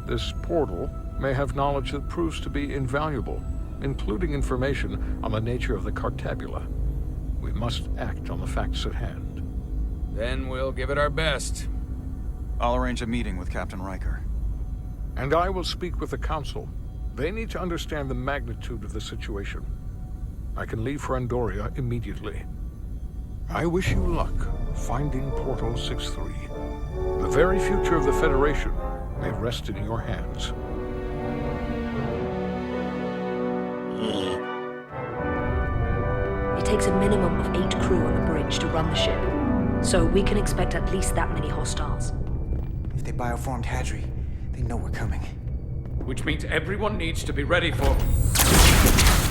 This portal may have knowledge that proves to be invaluable, including information on the nature of the Cartabula. We must act on the facts at hand. Then we'll give it our best. I'll arrange a meeting with Captain Riker. And I will speak with the Council. They need to understand the magnitude of the situation. I can leave for Andoria immediately. I wish you luck. finding Portal 6-3. The very future of the Federation may rest in your hands. It takes a minimum of 8 crew on the bridge to run the ship, so we can expect at least that many hostiles. If they bioformed Hadri, they know we're coming. Which means everyone needs to be ready for...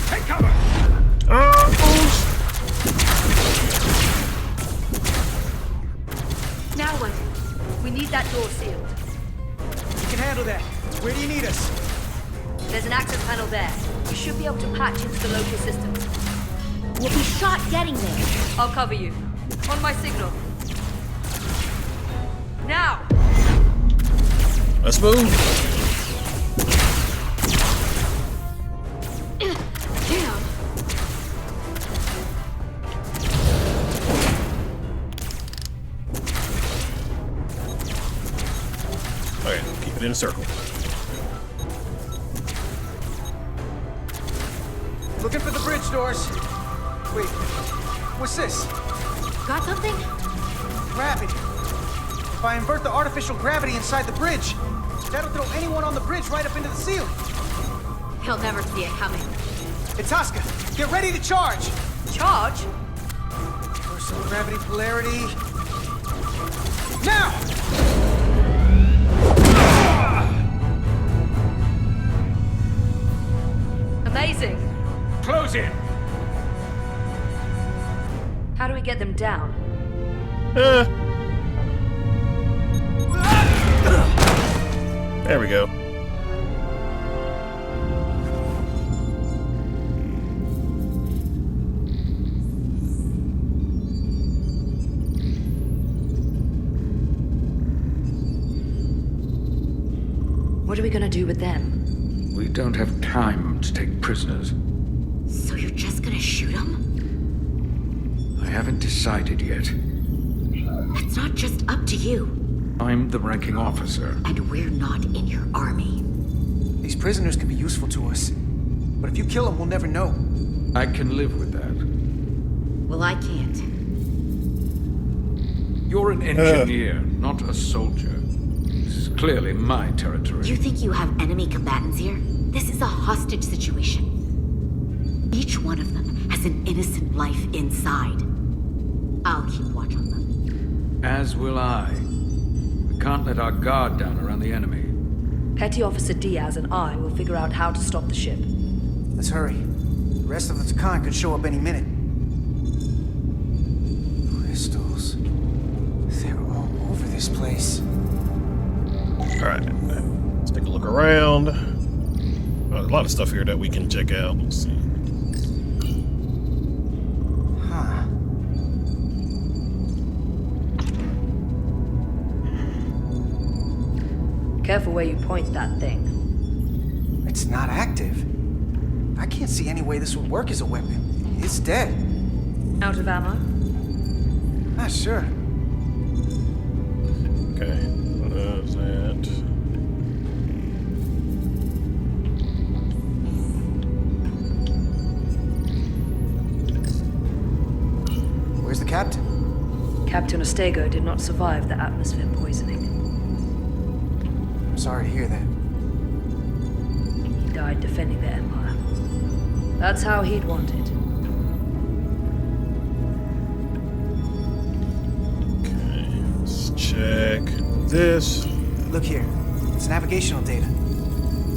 Take cover! Now what? We need that door sealed. We can handle that. Where do you need us? There's an access panel there. We should be able to patch into the local systems. We'll be shot getting there. I'll cover you. On my signal. Now! Let's move. Damn. Okay, keep it in a circle. Looking for the bridge doors. Wait, what's this? Got something? Gravity. If I invert the artificial gravity inside the bridge, that'll throw anyone on the bridge right up into the ceiling. He'll never see it coming. Itasca, get ready to charge! Charge? Personal gravity polarity. Now! Amazing. Close in! How do we get them down? There we go. What are we gonna do with them? We don't have time to take prisoners. So you're just gonna shoot him? I haven't decided yet. It's not just up to you. I'm the ranking officer. And we're not in your army. These prisoners can be useful to us. But if you kill them, we'll never know. I can live with that. Well, I can't. You're an engineer, not a soldier. This is clearly my territory. You think you have enemy combatants here? This is a hostage situation. Each one of them has an innocent life inside. I'll keep watch on them. As will I. We can't let our guard down around the enemy. Petty Officer Diaz and I will figure out how to stop the ship. Let's hurry. The rest of the Tkon could show up any minute. Crystals. They're all over this place. Alright, let's take a look around. There's a lot of stuff here that we can check out. Let's see. Huh. Careful where you point that thing. It's not active. I can't see any way this would work as a weapon. It's dead. Out of ammo? Not sure. Okay, what is that? Where's the captain? Captain Ostego did not survive the atmosphere poisoning. I'm sorry to hear that. He died defending the Empire. That's how he'd want it. Okay, let's check this. Look here. It's navigational data.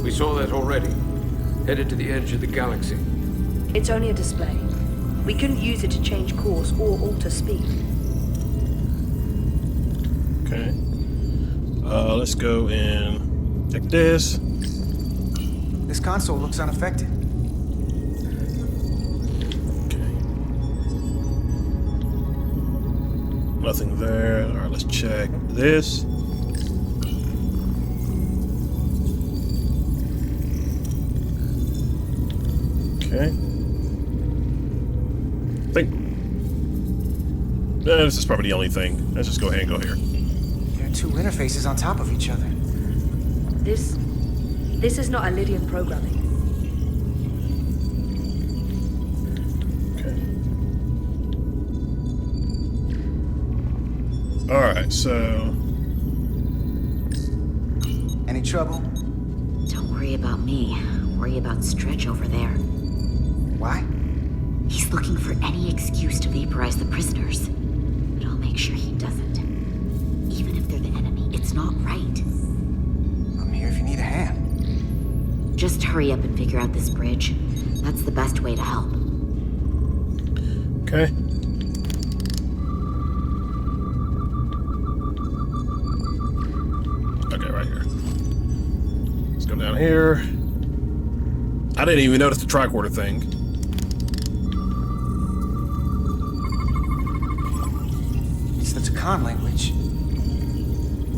We saw that already. Headed to the edge of the galaxy. It's only a display. We couldn't use it to change course or alter speed. Okay. Let's go and check this. This console looks unaffected. Okay. Nothing there. Alright, let's check this. Okay. I think this is probably the only thing. Let's just go ahead and go here. There are two interfaces on top of each other. This is not Lydian programming. Okay. Alright, so... Any trouble? Don't worry about me. Worry about Stretch over there. Why? He's looking for any excuse to vaporize the prisoners. But I'll make sure he doesn't. Even if they're the enemy, it's not right. I'm here if you need a hand. Just hurry up and figure out this bridge. That's the best way to help. Okay. Okay, right here. Let's go down here. I didn't even notice the tricorder thing. It's the Tkon language.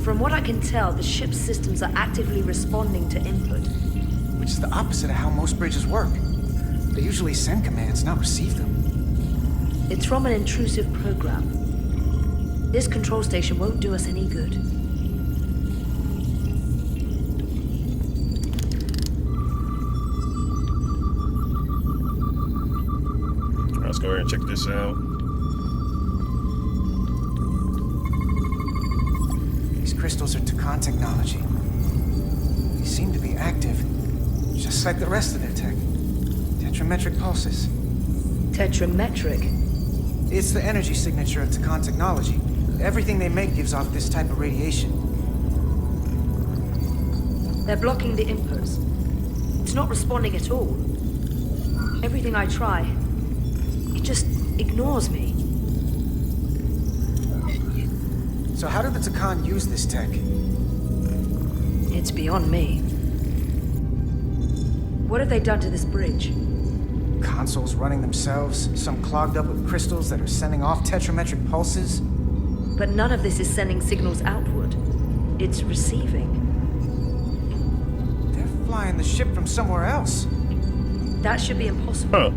From what I can tell, the ship's systems are actively responding to input. Which is the opposite of how most bridges work. They usually send commands, not receive them. It's from an intrusive program. This control station won't do us any good. Let's go ahead and check this out. These crystals are Tkon technology. They seem to be active, just like the rest of their tech. Tetrametric pulses. Tetrametric? It's the energy signature of Tkon technology. Everything they make gives off this type of radiation. They're blocking the inputs. It's not responding at all. Everything I try, it just ignores me. So how do the Tkon use this tech? It's beyond me. What have they done to this bridge? Consoles running themselves, some clogged up with crystals that are sending off tetrametric pulses. But none of this is sending signals outward. It's receiving. They're flying the ship from somewhere else. That should be impossible.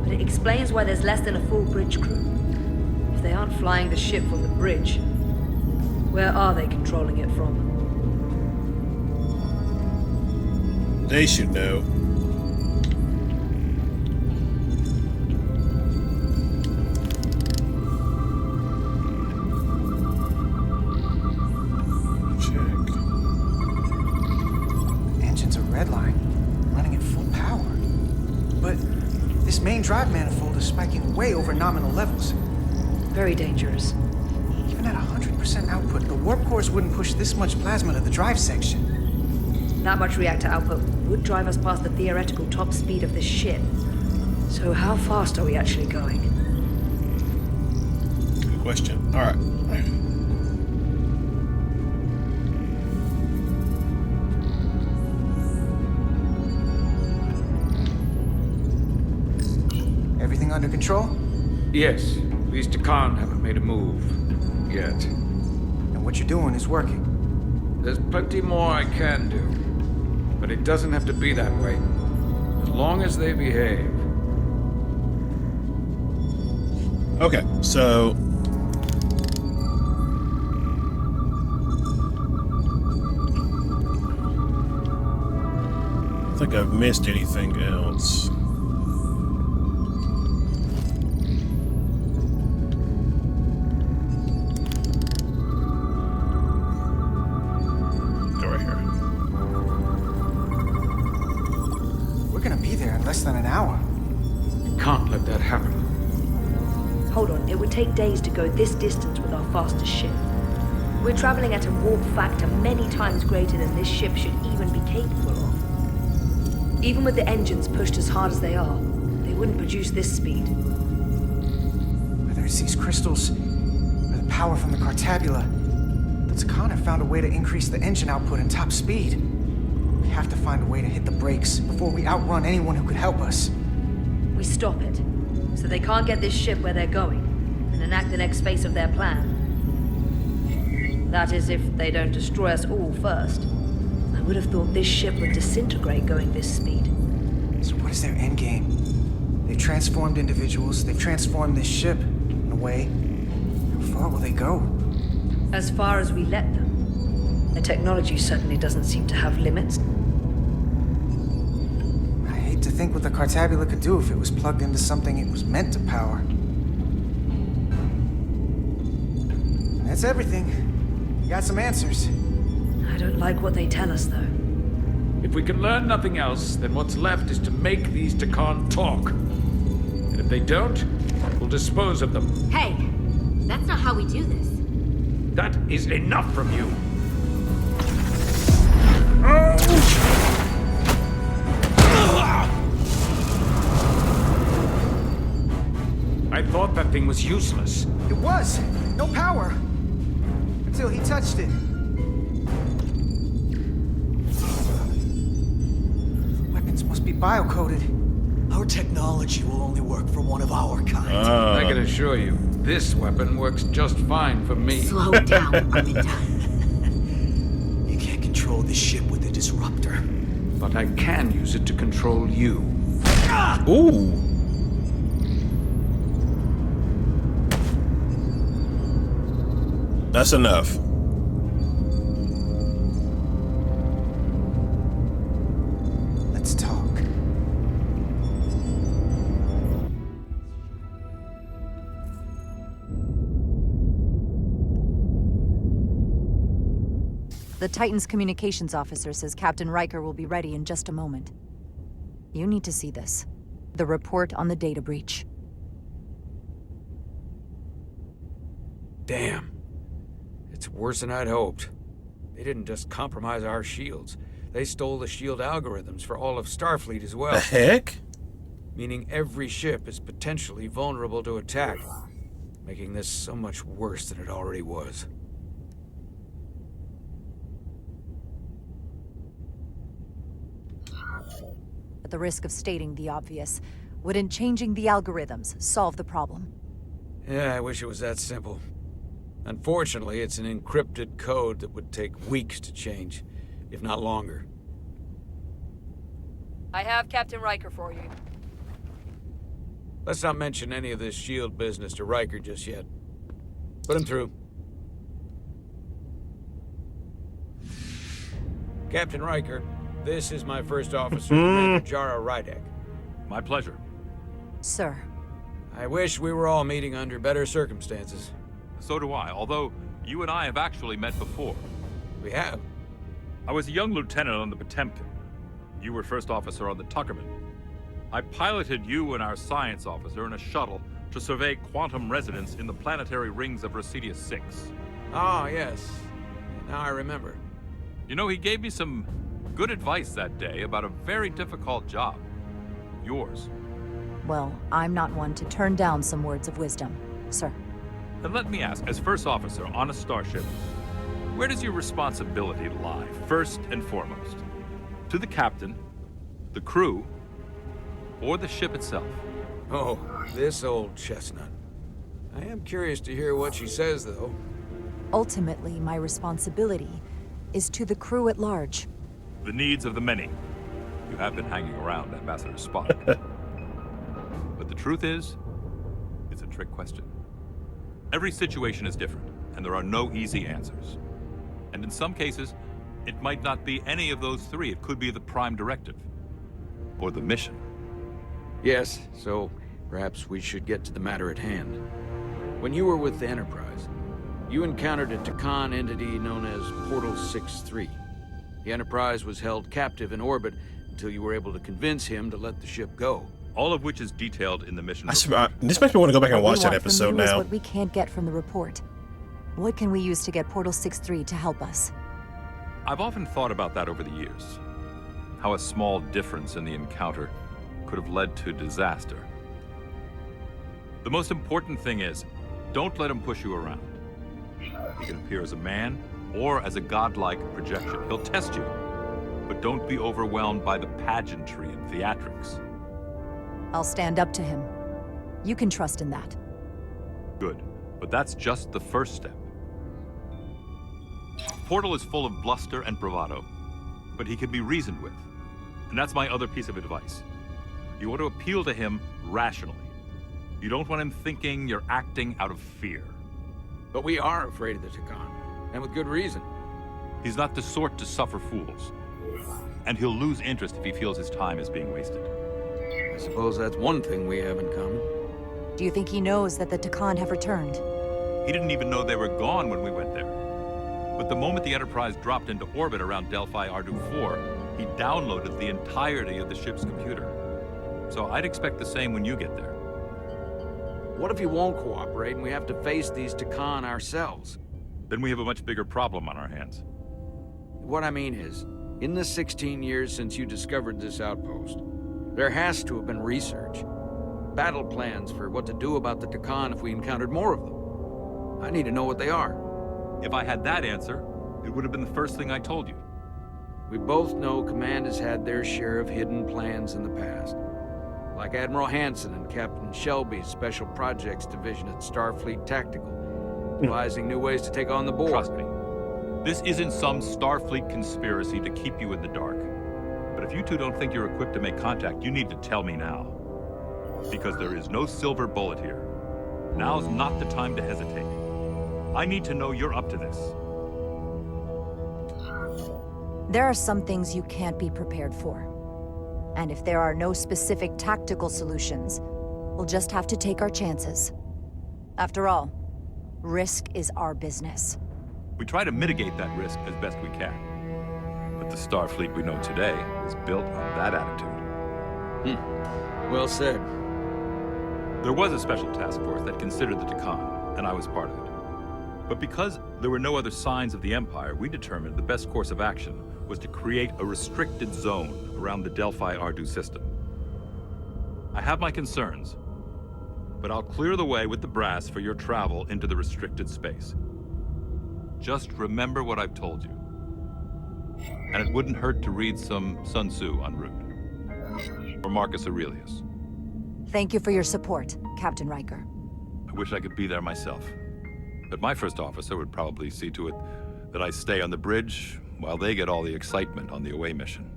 But it explains why there's less than a full bridge crew. If they aren't flying the ship from the bridge, where are they controlling it from? They should know. Main drive manifold is spiking way over nominal levels. Very dangerous. Even at 100% output, the warp cores wouldn't push this much plasma to the drive section. That much reactor output would drive us past the theoretical top speed of this ship. So how fast are we actually going? Good question. All right. Everything under control? Yes. These Tkon haven't made a move. Yet. And what you're doing is working. There's plenty more I can do. But it doesn't have to be that way. As long as they behave. Okay, so... I don't think I've missed anything else. Less than an hour. You can't let that happen. Hold on, it would take days to go this distance with our fastest ship. We're traveling at a warp factor many times greater than this ship should even be capable of. Even with the engines pushed as hard as they are, they wouldn't produce this speed. Whether it's these crystals, or the power from the Cartabula, the Tkon have found a way to increase the engine output and top speed. We have to find a way to hit the brakes before we outrun anyone who could help us. We stop it, so they can't get this ship where they're going, and enact the next phase of their plan. That is, if they don't destroy us all first. I would have thought this ship would disintegrate going this speed. So what is their endgame? They've transformed individuals, they've transformed this ship, in a way. How far will they go? As far as we let them. The technology certainly doesn't seem to have limits. I hate to think what the Cartabula could do if it was plugged into something it was meant to power. That's everything. You got some answers. I don't like what they tell us, though. If we can learn nothing else, then what's left is to make these Tkon talk. And if they don't, we'll dispose of them. Hey, that's not how we do this. That is enough from you. I thought that thing was useless. It was. No power. Until he touched it. Weapons must be bio-coded. Our technology will only work for one of our kind. I can assure you, this weapon works just fine for me. Slow down, Arminda. You can't control this ship with a disruptor. But I can use it to control you. Ooh. That's enough. Let's talk. The Titan's communications officer says Captain Riker will be ready in just a moment. You need to see this. The report on the data breach. Damn. It's worse than I'd hoped. They didn't just compromise our shields. They stole the shield algorithms for all of Starfleet as well. The heck? Meaning every ship is potentially vulnerable to attack, making this so much worse than it already was. At the risk of stating the obvious, wouldn't changing the algorithms solve the problem? Yeah, I wish it was that simple. Unfortunately, it's an encrypted code that would take weeks to change, if not longer. I have Captain Riker for you. Let's not mention any of this shield business to Riker just yet. Put him through. Captain Riker, this is my first officer, Commander Jara Rydek. My pleasure. Sir. I wish we were all meeting under better circumstances. So do I, although you and I have actually met before. We have? I was a young lieutenant on the Potemkin. You were first officer on the Tuckerman. I piloted you and our science officer in a shuttle to survey quantum resonance in the planetary rings of Resurgence 6. Ah, yes. Now I remember. You know, he gave me some good advice that day about a very difficult job. Yours. Well, I'm not one to turn down some words of wisdom, sir. And let me ask, as first officer on a starship, where does your responsibility lie, first and foremost? To the captain, the crew, or the ship itself? Oh, this old chestnut. I am curious to hear what she says, though. Ultimately, my responsibility is to the crew at large. The needs of the many. You have been hanging around Ambassador Spock. But the truth is, it's a trick question. Every situation is different, and there are no easy answers. And in some cases, it might not be any of those three. It could be the prime directive. Or the mission. Yes, so perhaps we should get to the matter at hand. When you were with the Enterprise, you encountered a Tkon entity known as Portal 6-3. The Enterprise was held captive in orbit until you were able to convince him to let the ship go. All of which is detailed in the mission This makes me want to go back and watch that episode What we want from you is now. what we can't get from the report. What can we use to get Portal 6-3 to help us? I've often thought about that over the years. How a small difference in the encounter could have led to disaster. The most important thing is, don't let him push you around. He can appear as a man or as a godlike projection. He'll test you, but don't be overwhelmed by the pageantry and theatrics. I'll stand up to him. You can trust in that. Good, but that's just the first step. Portal is full of bluster and bravado, but he can be reasoned with. And that's my other piece of advice. You want to appeal to him rationally. You don't want him thinking you're acting out of fear. But we are afraid of the Tkon, and with good reason. He's not the sort to suffer fools. And he'll lose interest if he feels his time is being wasted. I suppose that's one thing we have in common. Do you think he knows that the Tkon have returned? He didn't even know they were gone when we went there. But the moment the Enterprise dropped into orbit around Delphi Ardu 4, he downloaded the entirety of the ship's computer. So I'd expect the same when you get there. What if he won't cooperate and we have to face these Tkon ourselves? Then we have a much bigger problem on our hands. What I mean is, in the 16 years since you discovered this outpost, there has to have been research. Battle plans for what to do about the Tkon if we encountered more of them. I need to know what they are. If I had that answer, it would have been the first thing I told you. We both know Command has had their share of hidden plans in the past. Like Admiral Hansen and Captain Shelby's Special Projects Division at Starfleet Tactical, devising new ways to take on the board. Trust me, this isn't some Starfleet conspiracy to keep you in the dark. But if you two don't think you're equipped to make contact, you need to tell me now. Because there is no silver bullet here. Now's not the time to hesitate. I need to know you're up to this. There are some things you can't be prepared for. And if there are no specific tactical solutions, we'll just have to take our chances. After all, risk is our business. We try to mitigate that risk as best we can. But the Starfleet we know today is built on that attitude. Well said. There was a special task force that considered the Tkon, and I was part of it. But because there were no other signs of the Empire, we determined the best course of action was to create a restricted zone around the Delphi Ardu system. I have my concerns, but I'll clear the way with the brass for your travel into the restricted space. Just remember what I've told you. And it wouldn't hurt to read some Sun Tzu en route. Or Marcus Aurelius. Thank you for your support, Captain Riker. I wish I could be there myself. But my first officer would probably see to it that I stay on the bridge while they get all the excitement on the away mission.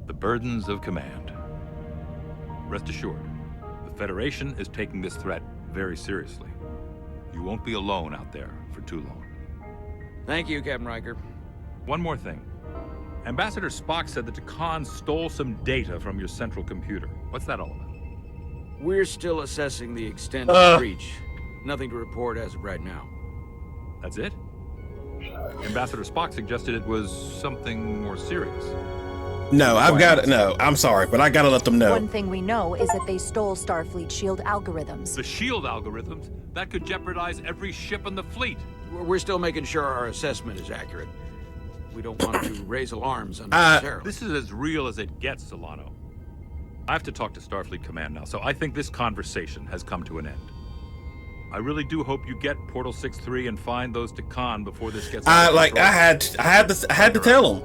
The burdens of command. Rest assured, the Federation is taking this threat very seriously. You won't be alone out there for too long. Thank you, Captain Riker. One more thing. Ambassador Spock said that Tkon stole some data from your central computer. What's that all about? We're still assessing the extent of the breach. Nothing to report as of right now. That's it? Ambassador Spock suggested it was something more serious. No, I'm sorry, but I gotta let them know. One thing we know is that they stole Starfleet shield algorithms. The shield algorithms? That could jeopardize every ship in the fleet. We're still making sure our assessment is accurate. We don't want to raise alarms unnecessarily. This is as real as it gets, Solano. I have to talk to Starfleet Command now, so I think this conversation has come to an end. I really do hope you get Portal 6-3 and find those Tkon before this gets out of control. I had to tell him.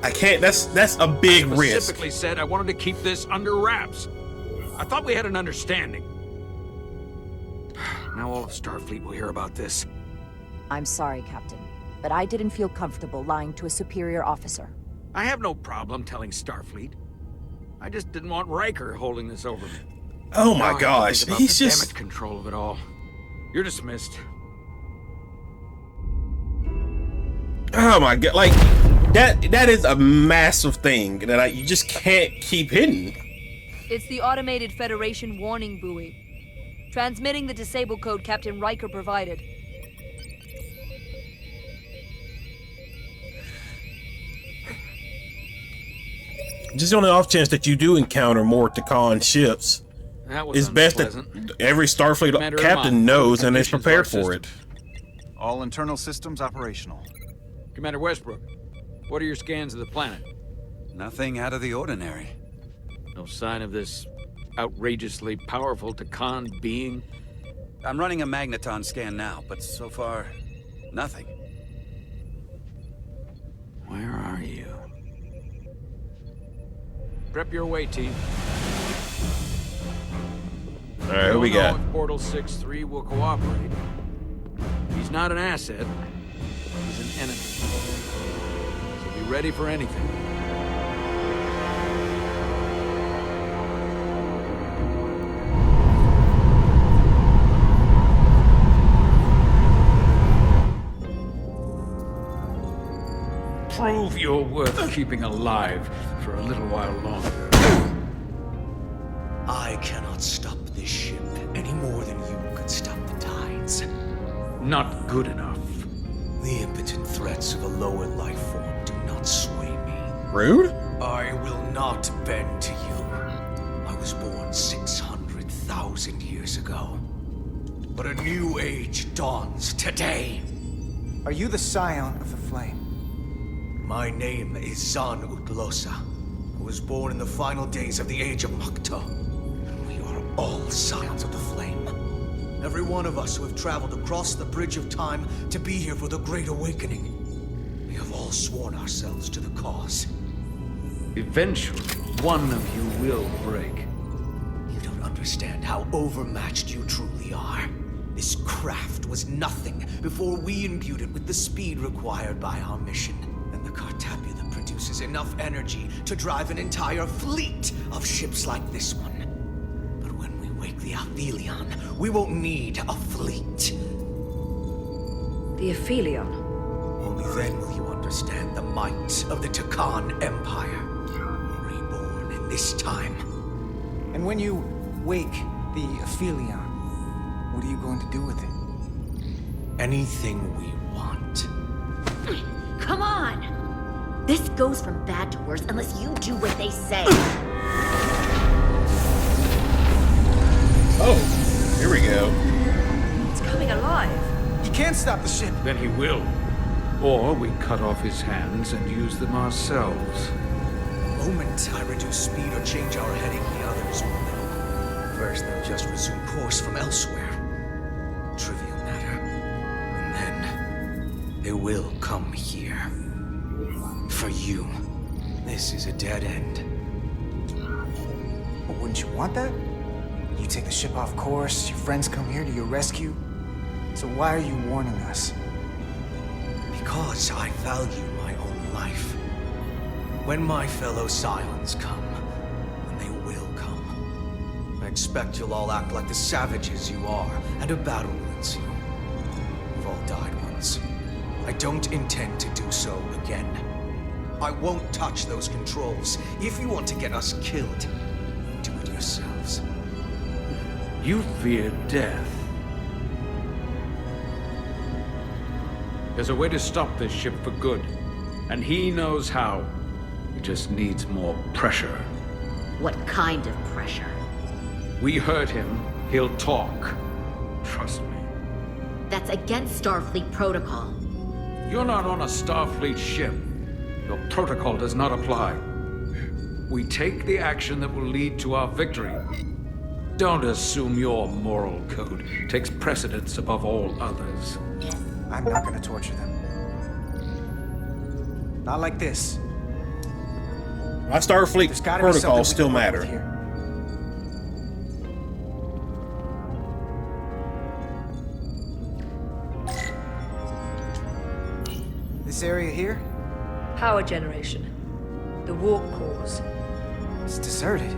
I can't. That's a big risk. I specifically said I wanted to keep this under wraps. I thought we had an understanding. Now all of Starfleet will hear about this. I'm sorry, Captain, but I didn't feel comfortable lying to a superior officer. I have no problem telling Starfleet. I just didn't want Riker holding this over me. Oh my gosh, he's just damage control of it all. You're dismissed. Oh my god, like that is a massive thing that you just can't keep hidden. It's the automated Federation warning buoy. Transmitting the disable code Captain Riker provided. Just on the off chance that you do encounter more Tkon ships, it's best that every Starfleet captain knows and is prepared for it. All internal systems operational. Commander Westbrook, what are your scans of the planet? Nothing out of the ordinary. No sign of this outrageously powerful Tkon being? I'm running a magneton scan now, but so far, nothing. Where are you? Prep your way, team. All right, who we got? If Portal 6-3 will cooperate. He's not an asset. He's an enemy. So be ready for anything. Prove you're worth keeping alive for a little while longer. I cannot stop this ship any more than you could stop the tides. not good enough. The impotent threats of a lower life form do not sway me. Rude? I will not bend to you. I was born 600,000 years ago. But a new age dawns today. Are you the scion of the flame? My name is Zan Utlosa. I was born in the final days of the Age of Makta. And we are all scions of the flame. Every one of us who have traveled across the bridge of time to be here for the Great Awakening. We have all sworn ourselves to the cause. Eventually, one of you will break. You don't understand how overmatched you truly are. This craft was nothing before we imbued it with the speed required by our mission. And the Cartabula produces enough energy to drive an entire fleet of ships like this one. But when we wake the Aphelion, we won't need a fleet. The Aphelion? Only then will you understand the might of the Tkon Empire. Reborn in this time. And when you wake the Aphelion, what are you going to do with it? Anything we want. Come on! This goes from bad to worse unless you do what they say. Oh, here we go. It's coming alive. He can't stop the ship. Then he will. Or we cut off his hands and use them ourselves. The moment I reduce speed or change our heading, the others will know. First, they'll just resume course from elsewhere. Trivial matter. And then, they will come here. For you, this is a dead end. But wouldn't you want that? You take the ship off course, your friends come here to your rescue. So why are you warning us? Because I value my own life. When my fellow Scions come, and they will come, I expect you'll all act like the savages you are, and a battle will ensue. We've all died once. I don't intend to do so again. I won't touch those controls. If you want to get us killed, do it yourselves. You fear death. There's a way to stop this ship for good, and he knows how. He just needs more pressure. What kind of pressure? We hurt him, he'll talk. Trust me. That's against Starfleet protocol. You're not on a Starfleet ship. Your protocol does not apply. We take the action that will lead to our victory. Don't assume your moral code takes precedence above all others. I'm not gonna torture them. Not like this. My Starfleet protocols still matter. This area here? Power generation. The warp cores. It's deserted.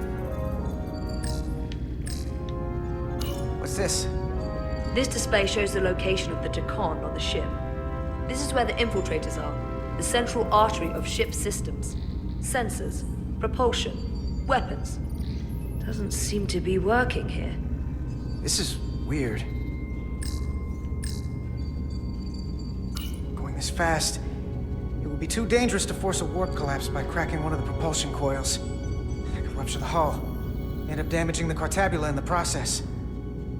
What's this? This display shows the location of the Tkon on the ship. This is where the infiltrators are, the central artery of ship systems. Sensors, propulsion, weapons. Doesn't seem to be working here. This is weird. Going this fast, it would be too dangerous to force a warp collapse by cracking one of the propulsion coils. I could rupture the hull, end up damaging the Cartabula in the process.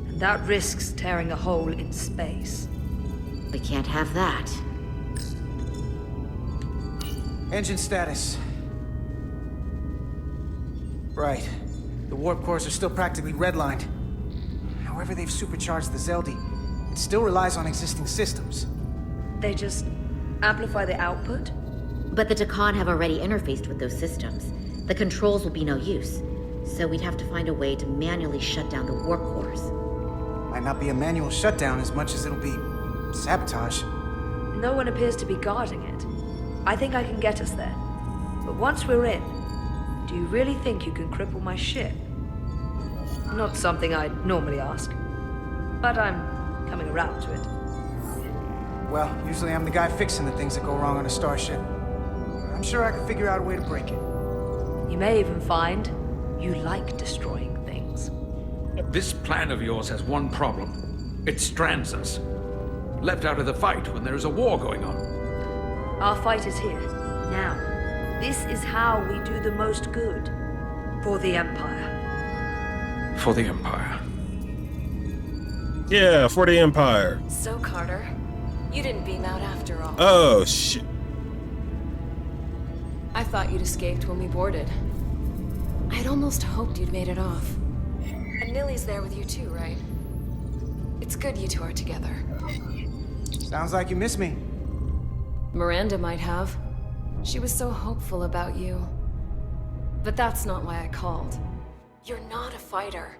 And that risks tearing a hole in space. We can't have that. Engine status. Right. The warp cores are still practically redlined. However they've supercharged the Zeldi, it still relies on existing systems. They just amplify the output? But the Tkon have already interfaced with those systems. The controls will be no use. So we'd have to find a way to manually shut down the warp cores. Might not be a manual shutdown as much as it'll be sabotage. No one appears to be guarding it. I think I can get us there. But once we're in, do you really think you can cripple my ship? Not something I'd normally ask. But I'm coming around to it. Well, usually I'm the guy fixing the things that go wrong on a starship. I'm sure I can figure out a way to break it. You may even find you like destroying things. This plan of yours has one problem. It strands us. left out of the fight when there's a war going on. Our fight is here, now. This is how we do the most good. For the Empire. For the Empire. Yeah, for the Empire. So, Carter, you didn't beam out after all. Oh, shit. I thought you'd escaped when we boarded. I'd almost hoped you'd made it off. And Nilly's there with you too, right? It's good you two are together. Sounds like you miss me. Miranda might have. She was so hopeful about you. But that's not why I called. You're not a fighter.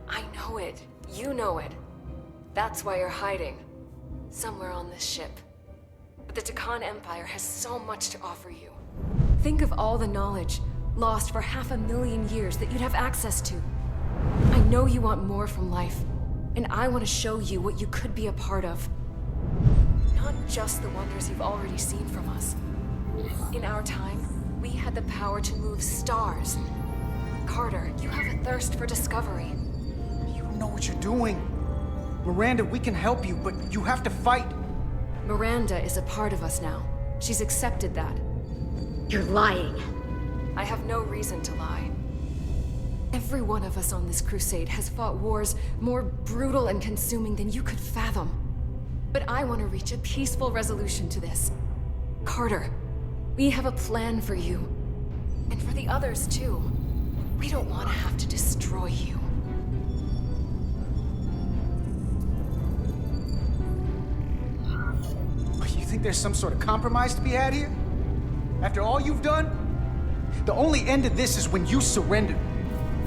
I know it. You know it. That's why you're hiding. Somewhere on this ship. But the Tkon Empire has so much to offer you. Think of all the knowledge lost for 500,000 years that you'd have access to. I know you want more from life, and I want to show you what you could be a part of. Not just the wonders you've already seen from us. In our time, we had the power to move stars. Carter, you have a thirst for discovery. You know what you're doing. Miranda, we can help you, but you have to fight. Miranda is a part of us now. She's accepted that. You're lying. I have no reason to lie. Every one of us on this crusade has fought wars more brutal and consuming than you could fathom. But I want to reach a peaceful resolution to this. Carter, we have a plan for you. And for the others, too. We don't want to have to destroy you. You think there's some sort of compromise to be had here? After all you've done? The only end of this is when you surrender.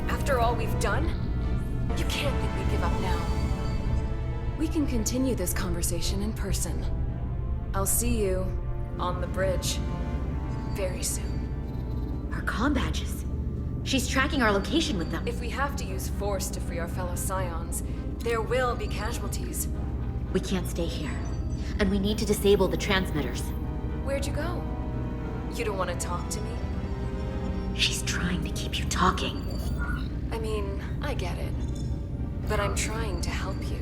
After all we've done? You can't think we give up now. We can continue this conversation in person. I'll see you on the bridge very soon. Our comm badges. She's tracking our location with them. If we have to use force to free our fellow Scions, there will be casualties. We can't stay here. And we need to disable the transmitters. Where'd you go? You don't want to talk to me? She's trying to keep you talking. I mean, I get it. But I'm trying to help you.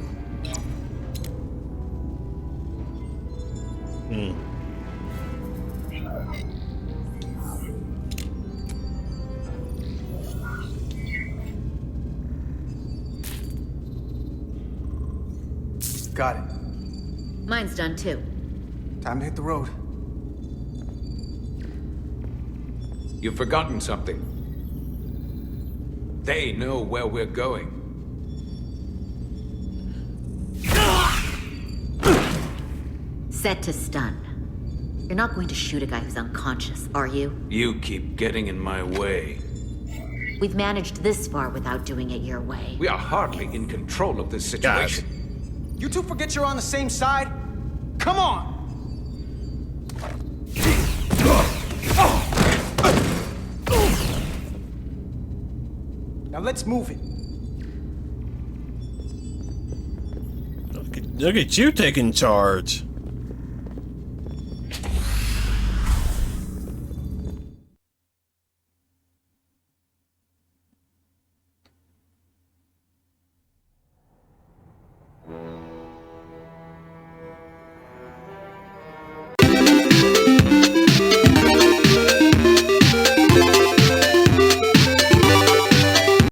Got it. Mine's done too. Time to hit the road. You've forgotten something. They know where we're going. Set to stun. You're not going to shoot a guy who's unconscious, are you? You keep getting in my way. We've managed this far without doing it your way. We are hardly in control of this situation. Guys. You two forget you're on the same side? Come on! Now let's move it. Look at you taking charge.